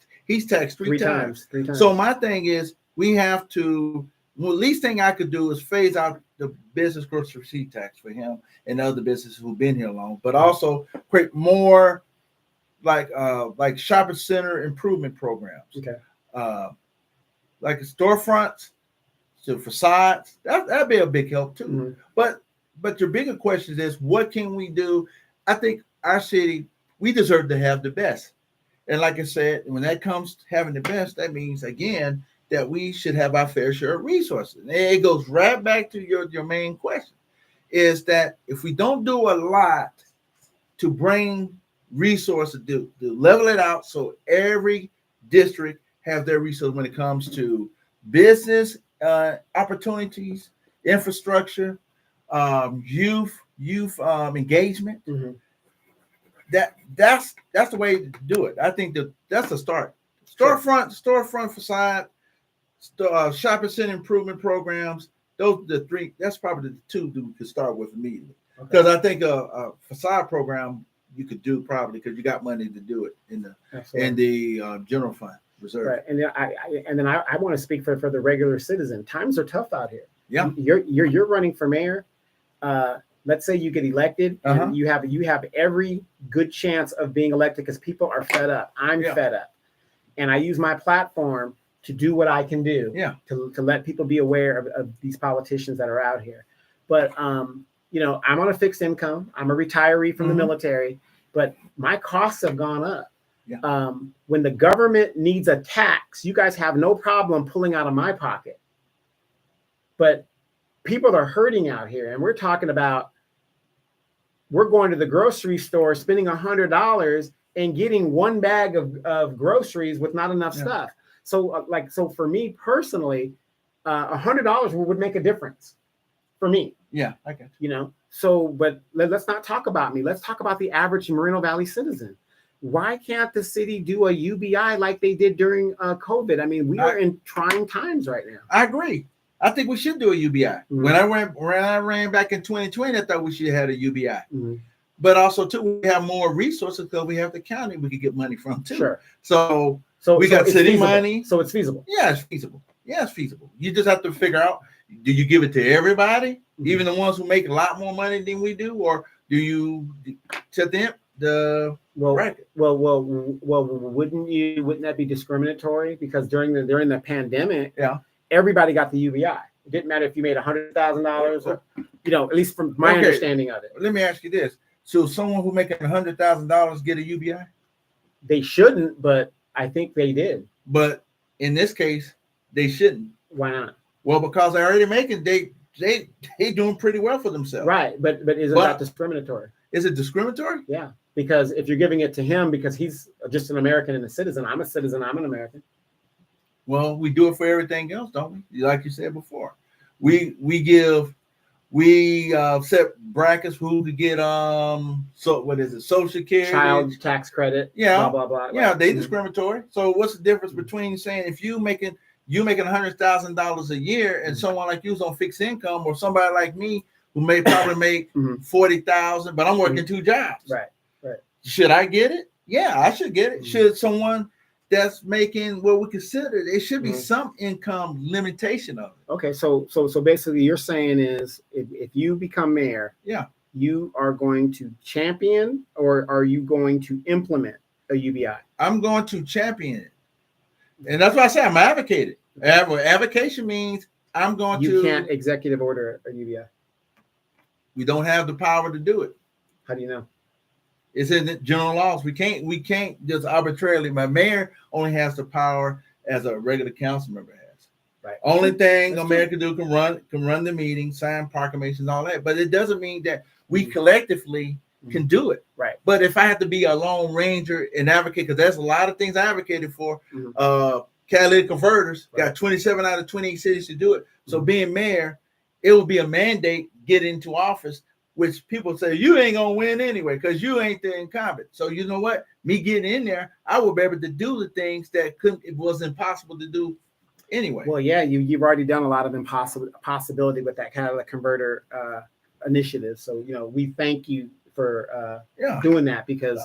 taxed three times. So my thing is, we have to. Well, least thing I could do is phase out the business gross receipt tax for him and other businesses who've been here long, but also create more like shopping center improvement programs. Okay. Like storefronts, to facades. That'd be a big help too. But your bigger question is, what can we do? I think our city, we deserve to have the best. And like I said, when that comes to having the best, that means again that we should have our fair share of resources. And it goes right back to your main question, is that if we don't do a lot to bring resources, to level it out so every district have their resources when it comes to business opportunities, infrastructure, youth engagement, that's the way to do it. I think that's the start. Storefront facade, shopping center improvement programs. Those are the three. That's probably the two that we could start with immediately. Because I think a facade program you could do probably because you got money to do it in the general fund reserve. Right, and then I want to speak for the regular citizen. Times are tough out here. Yeah, you're running for mayor. Let's say you get elected, and you have every good chance of being elected because people are fed up. I'm fed up, and I use my platform to do what I can do. Yeah, to let people be aware of these politicians that are out here. But you know, I'm on a fixed income. I'm a retiree from the military, but my costs have gone up. Yeah. When the government needs a tax, you guys have no problem pulling out of my pocket. But people are hurting out here, and we're talking about we're going to the grocery store, spending $100 and getting one bag of groceries with not enough stuff. So, so for me personally, $100 would make a difference for me. Yeah, I get you. You know, so but let's not talk about me. Let's talk about the average Moreno Valley citizen. Why can't the city do a UBI like they did during COVID? I mean, we are in trying times right now. I agree. I think we should do a UBI. When I ran back in 2020, I thought we should have had a UBI. But also too, we have more resources because we have the county we could get money from too. Sure. So we got city money. So it's feasible. Yeah, it's feasible. Yeah, it's feasible. You just have to figure out, do you give it to everybody, even the ones who make a lot more money than we do, or do you to them bracket? Well, wouldn't that be discriminatory? Because during the pandemic, everybody got the UBI. It didn't matter if you made $100,000 or, you know, at least from my understanding of it. Let me ask you this. So someone who making $100,000 get a UBI? They shouldn't, but I think they did. But in this case, they shouldn't. Why not? Well, because they're already making, they doing pretty well for themselves. Right, but isn't that discriminatory? Is it discriminatory? Yeah, because if you're giving it to him because he's just an American and a citizen, I'm a citizen, I'm an American. Well, we do it for everything else, don't we? Like you said before, we set brackets who could get so what is it, Social Security, child tax credit, blah blah blah. Yeah, they discriminatory. So what's the difference between saying if you making $100,000 a year and someone like you's on fixed income, or somebody like me who may probably make $40,000, but I'm working two jobs. Right. Should I get it? Yeah, I should get it. Should someone that's making what we consider, there should be some income limitation of it. Okay, so basically you're saying is if you become mayor, you are going to champion, or are you going to implement a UBI? I'm going to champion it. And that's why I say I'm advocating. Advocation means I'm going You can't executive order a UBI. We don't have the power to do it. How do you know? It's in the general laws. We can't just arbitrarily. My mayor only has the power as a regular council member has. Right. Only thing a mayor can do can run the meeting, sign proclamations, all that. But it doesn't mean that we collectively can do it. Right. But if I have to be a lone ranger and advocate, because there's a lot of things I advocated for. Catalytic converters got 27 out of 28 cities to do it. So being mayor, it will be a mandate get into office, which people say you ain't gonna win anyway because you ain't the incumbent. So you know what? Me getting in there, I will be able to do the things that it was impossible to do anyway. Well, yeah, you've already done a lot of possibility with that catalytic converter initiative. So we thank you for doing that, because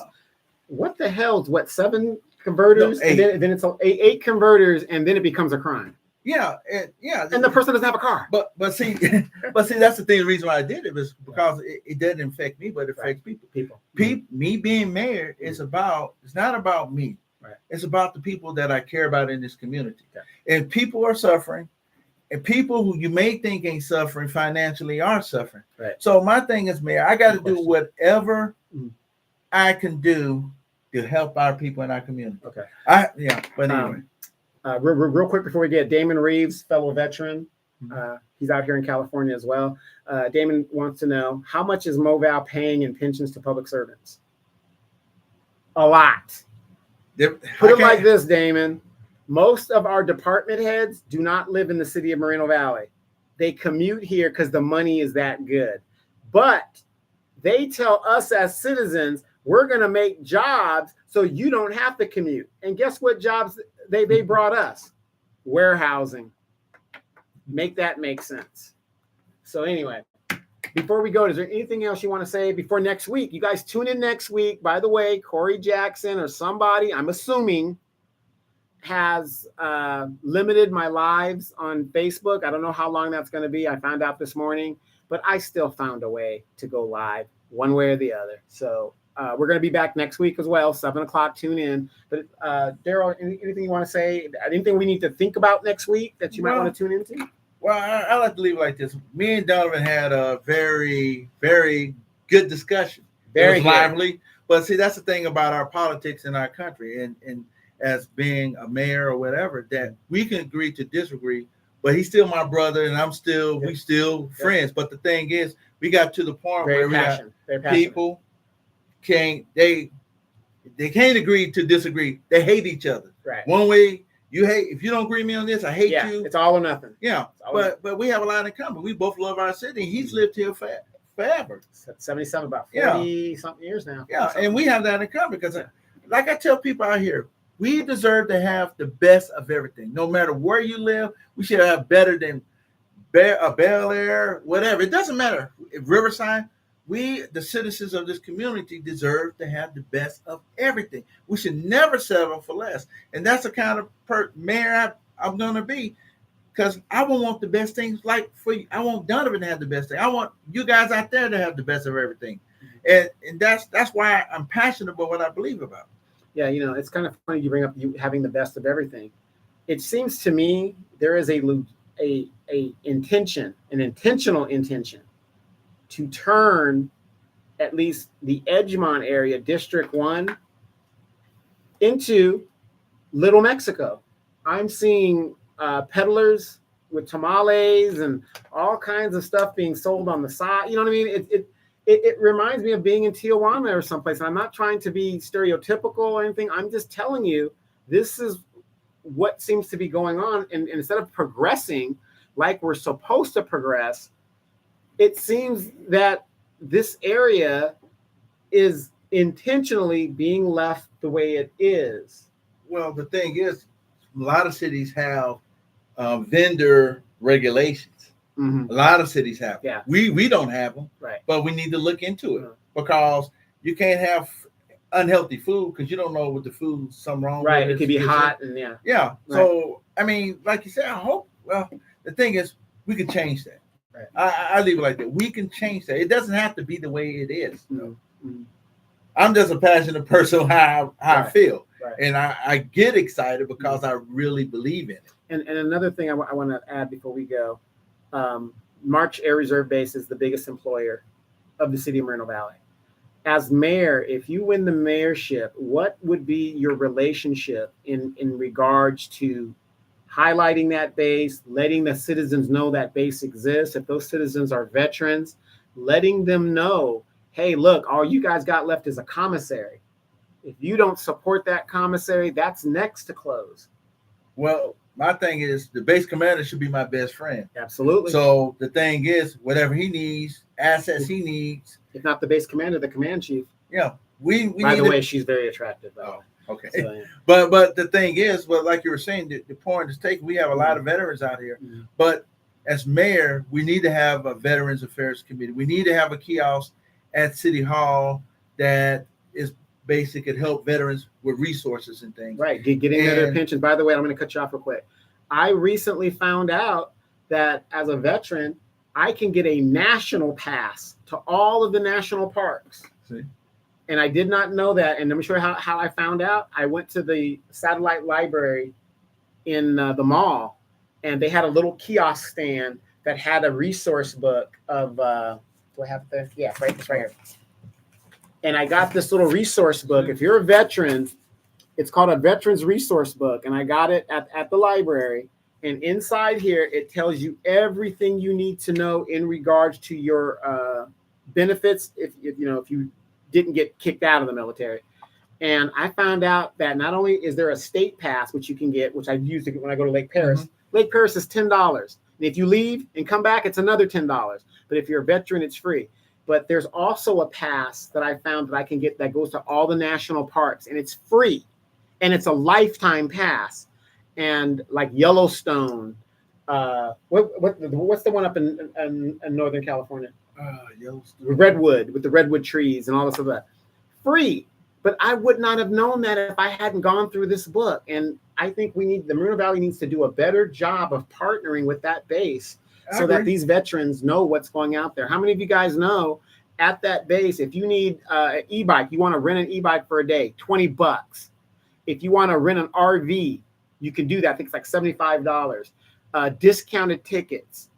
what the hell is 7 converters, no, 8. and then it's 8 converters, and then it becomes a crime. And the person doesn't have a car. But see, that's the thing. The reason why I did it was because it doesn't affect me, but it affects people. Me being mayor is it's not about me. Right. It's about the people that I care about in this community. Okay. And people are suffering, and people who you may think ain't suffering financially are suffering. Right. So my thing is, mayor, I got to do whatever I can do to help our people in our community. Okay. But anyway. Real quick before we get Damon Reeves, fellow veteran, he's out here in California as well. Damon wants to know, how much is Moval paying in pensions to public servants? A lot. Put it like this, Damon. Most of our department heads do not live in the city of Moreno Valley. They commute here because the money is that good. But they tell us as citizens, we're going to make jobs so you don't have to commute. And guess what jobs they brought us? Warehousing. Make that make sense. So anyway, before we go, is there anything else you want to say before next week? You guys tune in next week. By the way, Corey Jackson or somebody, I'm assuming, has limited my lives on Facebook. I don't know how long that's going to be. I found out this morning, but I still found a way to go live one way or the other. So we're going to be back next week as well, 7 o'clock. Tune in. But Daryl, anything you want to say? Anything we need to think about next week that you might want to tune into? Well, I like to leave it like this. Me and Donovan had a very, very good discussion. Very lively. But see, that's the thing about our politics in our country, and as being a mayor or whatever, that we can agree to disagree, but he's still my brother and we still friends. But the thing is, we got to the point where people can't agree to disagree. They hate each other. Right. One way you hate, if you don't agree with me on this, I hate you. It's all or nothing. Yeah. But we have a lot in common. We both love our city. He's lived here forever. 77, about 40 something years now. Yeah. And we have that in common because like I tell people out here, we deserve to have the best of everything. No matter where you live, we should have better than Bel Air, whatever. It doesn't matter. Riverside, we, the citizens of this community, deserve to have the best of everything. We should never settle for less. And that's the kind of mayor I'm going to be, because I want the best things. Like for you, I want Donovan to have the best thing. I want you guys out there to have the best of everything. And that's why I'm passionate about what I believe about. Yeah, it's kind of funny you bring up you having the best of everything. It seems to me there is an intentional intention to turn at least the Edgemont area, District 1, into Little Mexico. I'm seeing peddlers with tamales and all kinds of stuff being sold on the side. You know what I mean? It reminds me of being in Tijuana or someplace. And I'm not trying to be stereotypical or anything. I'm just telling you, this is what seems to be going on. And instead of progressing like we're supposed to progress, it seems that this area is intentionally being left the way it is. Well, the thing is, a lot of cities have vendor regulations. Mm-hmm. A lot of cities have them. Yeah. We don't have them, right? But we need to look into it because you can't have unhealthy food because you don't know what the food's something wrong. Right, it could be hot and yeah. Right. So I mean, like you said, I hope. Well, the thing is, we can change that. Right. I leave it like that. We can change that. It doesn't have to be the way it is. Mm-hmm. I'm just a passionate person how I feel, right. And I get excited because I really believe in it. And another thing I want to add before we go. March Air Reserve Base is the biggest employer of the city of Moreno Valley. As mayor, if you win the mayorship, what would be your relationship in regards to highlighting that base, letting the citizens know that base exists? If those citizens are veterans, letting them know, hey, look, all you guys got left is a commissary. If you don't support that commissary, that's next to close. Well, my thing is the base commander should be my best friend. Absolutely. So the thing is, whatever he needs, assets he needs. If not the base commander, the command chief. Yeah. We By the way, she's very attractive. Okay. So, yeah. But the thing is, like you were saying, the point is taken. We have a lot of veterans out here. Mm-hmm. But as mayor, we need to have a Veterans Affairs Committee. We need to have a kiosk at City Hall that is basic and help veterans with resources and things. Right, getting their pensions. By the way, I'm going to cut you off real quick. I recently found out that as a veteran, I can get a national pass to all of the national parks. See? And I did not know that. And let me show you how I found out. I went to the satellite library in the mall, and they had a little kiosk stand that had a resource book of, do I have it there? Yeah, it's right here. And I got this little resource book. If you're a veteran, it's called a Veterans Resource Book. And I got it at the library. And inside here, it tells you everything you need to know in regards to your benefits if you didn't get kicked out of the military. And I found out that not only is there a state pass, which you can get, which I use to get when I go to Lake Paris. Mm-hmm. Lake Paris is $10. And if you leave and come back, it's another $10. But if you're a veteran, it's free. But there's also a pass that I found that I can get that goes to all the national parks, and it's free, and it's a lifetime pass. And like Yellowstone, what's the one up in Northern California? Yellowstone. Redwood, with the redwood trees and all this other, free. But I would not have known that if I hadn't gone through this book. And I think the Moreno Valley needs to do a better job of partnering with that base so that these veterans know what's going out there. How many of you guys know at that base, if you need an e-bike, you want to rent an e-bike for a day, $20. If you want to rent an RV, you can do that. I think it's like $75. Discounted tickets.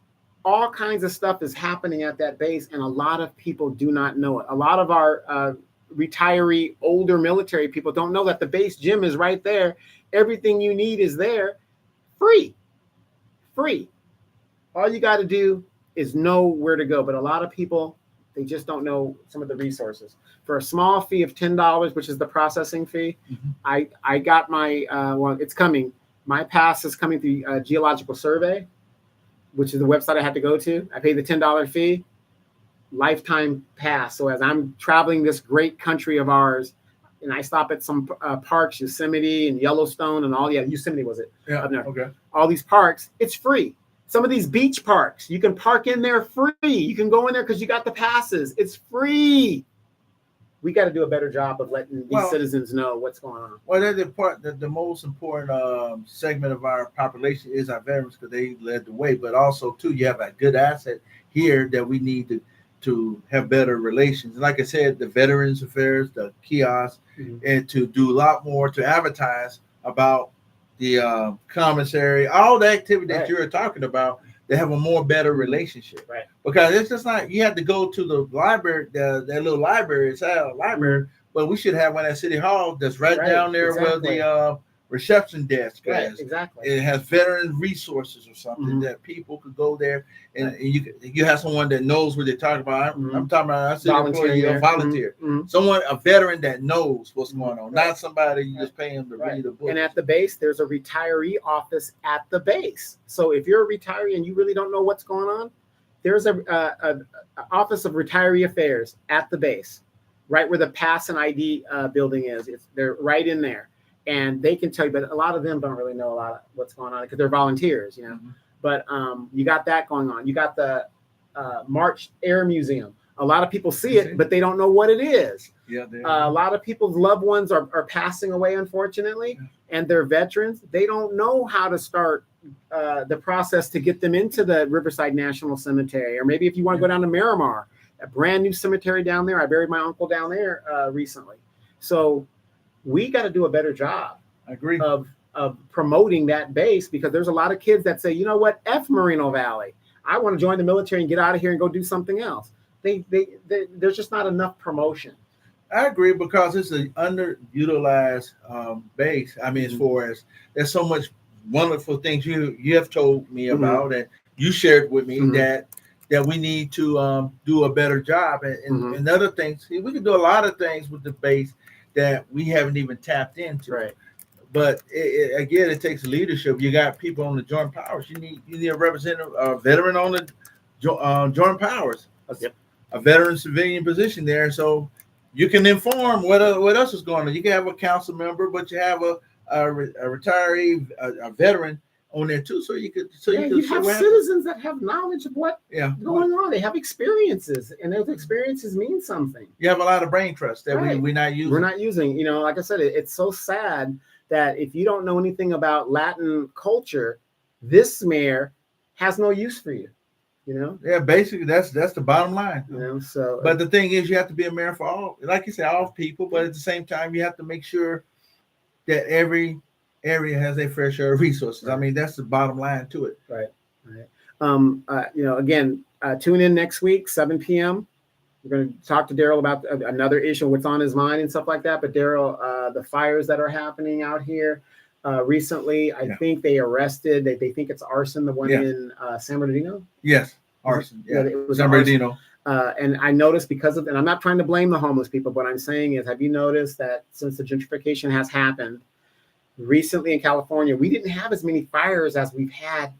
All kinds of stuff is happening at that base, and a lot of people do not know it. A lot of our retiree, older military people don't know that the base gym is right there. Everything you need is there, free. All you got to do is know where to go. But a lot of people, they just don't know some of the resources. For a small fee of $10, which is the processing fee, I got my, it's coming. My pass is coming through Geological Survey, which is the website I had to go to. I paid the $10 fee, lifetime pass. So as I'm traveling this great country of ours, and I stop at some parks, Yosemite and Yellowstone and all, Yosemite was it? Yeah, okay. All these parks, it's free. Some of these beach parks, you can park in there free. You can go in there because you got the passes. It's free. We got to do a better job of letting these citizens know what's going on. Well, the most important segment of our population is our veterans, because they led the way. But also, too, you have a good asset here that we need to have better relations. And like I said, the Veterans Affairs, the kiosks, and to do a lot more to advertise about the commissary, all the activity that you're talking about. They have a better relationship, right? Because it's just like you have to go to the library, that little library. It's a library, but we should have one at City Hall that's right down there where the reception desk is. Right, exactly. It has veteran resources or something that people could go there, and you have someone that knows what they're talking about. I'm talking about a city employee, a volunteer, someone, a veteran that knows what's going on, not somebody you just pay them to read a book. And at the base, there's a retiree office at the base. So if you're a retiree and you really don't know what's going on, there's a office of retiree affairs at the base, right where the pass and ID building is. They're right in there. And they can tell you, but a lot of them don't really know a lot of what's going on because they're volunteers, But you got that going on. You got the March Air Museum. A lot of people see it, but they don't know what it is. Yeah, a lot of people's loved ones are passing away, unfortunately, and they're veterans. They don't know how to start the process to get them into the Riverside National Cemetery. Or maybe if you want to go down to Miramar, a brand new cemetery down there. I buried my uncle down there recently. So we got to do a better job. I agree. Of promoting that base, because there's a lot of kids that say, you know what, F Moreno Valley. I want to join the military and get out of here and go do something else. There's just not enough promotion. I agree, because it's an underutilized base. I mean, as far as there's so much wonderful things you have told me about, and you shared with me that we need to do a better job, and other things. We can do a lot of things with the base that we haven't even tapped into. Right. But again, it takes leadership. You got people on the Joint Powers. You need a representative, a veteran on the Joint Powers, a veteran civilian position there, so you can inform what else is going on. You can have a council member, but you have a retiree, a veteran on there too, so you have citizens that have knowledge of what's going on. They have experiences, and those experiences mean something. You have a lot of brain trust that we're not using. We're not using. Like I said, it's so sad that if you don't know anything about Latin culture, this mayor has no use for you. Yeah, basically that's the bottom line. So, but the thing is, you have to be a mayor for all, like you say, all people. But at the same time, you have to make sure that every area has a fair share of resources. I mean, that's the bottom line to it. Right. Again, tune in next week, 7 p.m. We're going to talk to Daryl about another issue, what's on his mind and stuff like that. But Daryl, the fires that are happening out here recently, I think they arrested. They think it's arson, the one in San Bernardino. Yes, arson. Yeah, it was San Bernardino. And I noticed and I'm not trying to blame the homeless people. What I'm saying is, have you noticed that since the gentrification has happened recently in California, we didn't have as many fires as we've had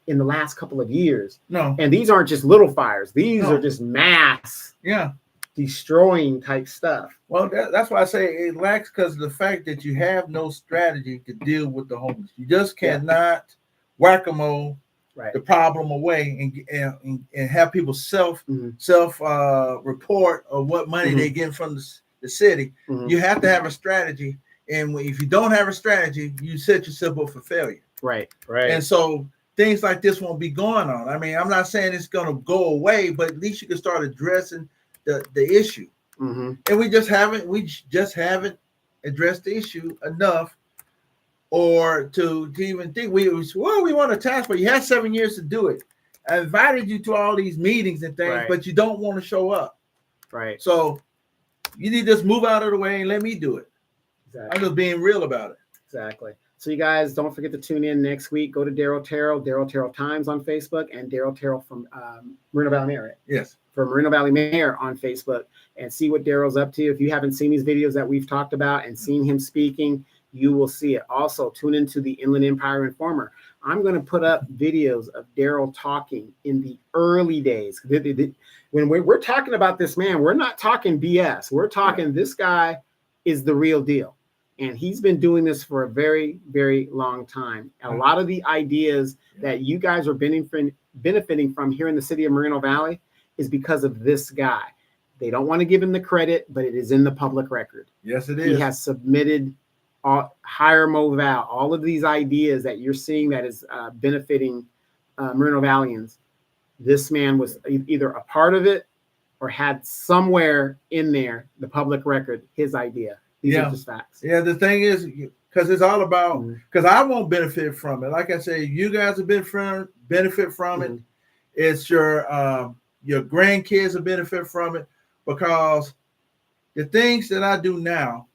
in the last couple of years. No. And these aren't just little fires. These No. are just mass Yeah. destroying type stuff. Well, that's why I say it lacks, because of the fact that you have no strategy to deal with the homeless. You just cannot whack-a-mole the problem away and have people self report of what money they get from the city. You have to have a strategy, and if you don't have a strategy, you set yourself up for failure. Right. And so things like this won't be going on. I mean, I'm not saying it's going to go away, but at least you can start addressing the issue. And we just haven't addressed the issue enough, or to even think we want a task force. You had 7 years to do it. I invited you to all these meetings and things, but you don't want to show up. Right. So you need to just move out of the way and let me do it. Exactly. I'm just being real about it. Exactly. So you guys don't forget to tune in next week. Go to Daryl Terrell Times on Facebook, and Daryl Terrell from Moreno Valley Mayor. Yes. For Moreno Valley Mayor on Facebook, and see what Daryl's up to. If you haven't seen these videos that we've talked about and seen him speaking, you will see it. Also, tune into the Inland Empire Informer. I'm going to put up videos of Daryl talking in the early days. When we're talking about this man, we're not talking BS. We're talking this guy is the real deal. And he's been doing this for a very, very long time. A lot of the ideas that you guys are benefiting from here in the city of Moreno Valley is because of this guy. They don't want to give him the credit, but it is in the public record. Yes, it is. He has submitted higher Moval, all of these ideas that you're seeing that is benefiting Moreno Valleyans. This man was either a part of it or had somewhere in there, the public record, his idea. These are just facts. Yeah, the thing is, because it's all about, because I won't benefit from it. Like I say, you guys have benefit from it. It's your grandkids will benefit from it, because the things that I do now,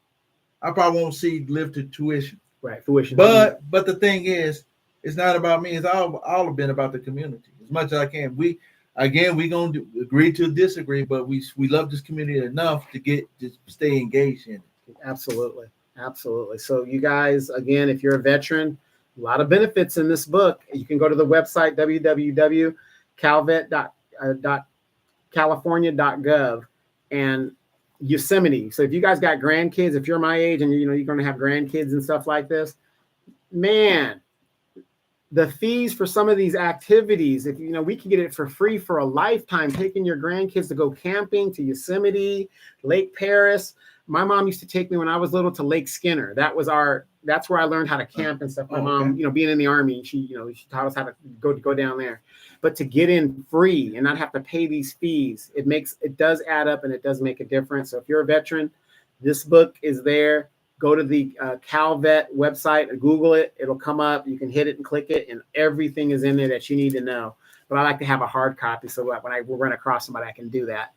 I probably won't see live to tuition. Right, tuition. But the thing is, it's not about me. It's all been about the community as much as I can. We gonna agree to disagree, but we love this community enough to stay engaged in it. Absolutely. So you guys, again, if you're a veteran, a lot of benefits in this book. You can go to the website www.calvet.california.gov and Yosemite. So if you guys got grandkids, if you're my age and you're going to have grandkids and stuff like this, man, the fees for some of these activities, if we can get it for free for a lifetime, taking your grandkids to go camping to Yosemite, Lake Paris. My mom used to take me when I was little to Lake Skinner. That's where I learned how to camp and stuff. My mom, being in the Army, she taught us how to go down there. But to get in free and not have to pay these fees, it does add up, and it does make a difference. So if you're a veteran, this book is there. Go to the CalVet website and Google it. It'll come up. You can hit it and click it, and everything is in there that you need to know. But I like to have a hard copy so that when I run across somebody, I can do that.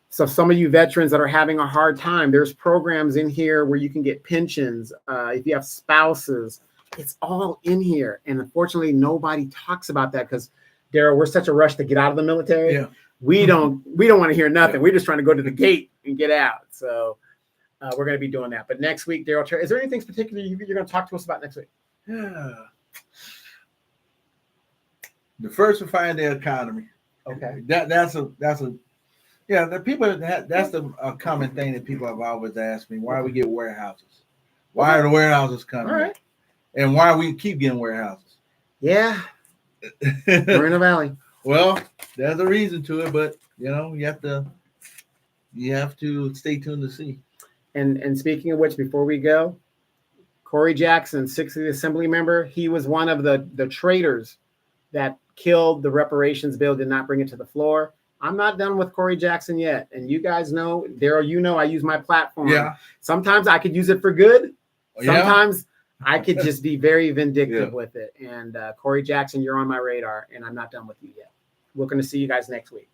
So some of you veterans that are having a hard time, there's programs in here where you can get pensions. If you have spouses, it's all in here. And unfortunately, nobody talks about that because, Daryl, we're such a rush to get out of the military. Yeah. We don't want to hear nothing. Yeah. We're just trying to go to the gate and get out. So we're going to be doing that. But next week, Daryl, is there anything particular you're going to talk to us about next week? Yeah. Diversifying the economy. Okay. That's a that's the common thing that people have always asked me. Why we get warehouses? Why are the warehouses coming? All right. And why we keep getting warehouses? Yeah. Moreno Valley. Well, there's a reason to it, but you have to stay tuned to see. And speaking of which, before we go, Corey Jackson, 60th Assembly member, he was one of the traitors that killed the reparations bill, did not bring it to the floor. I'm not done with Corey Jackson yet. And you guys know, Daryl, I use my platform. Yeah. Sometimes I could use it for good. Sometimes I could just be very vindictive with it. And Corey Jackson, you're on my radar, and I'm not done with you yet. We're going to see you guys next week.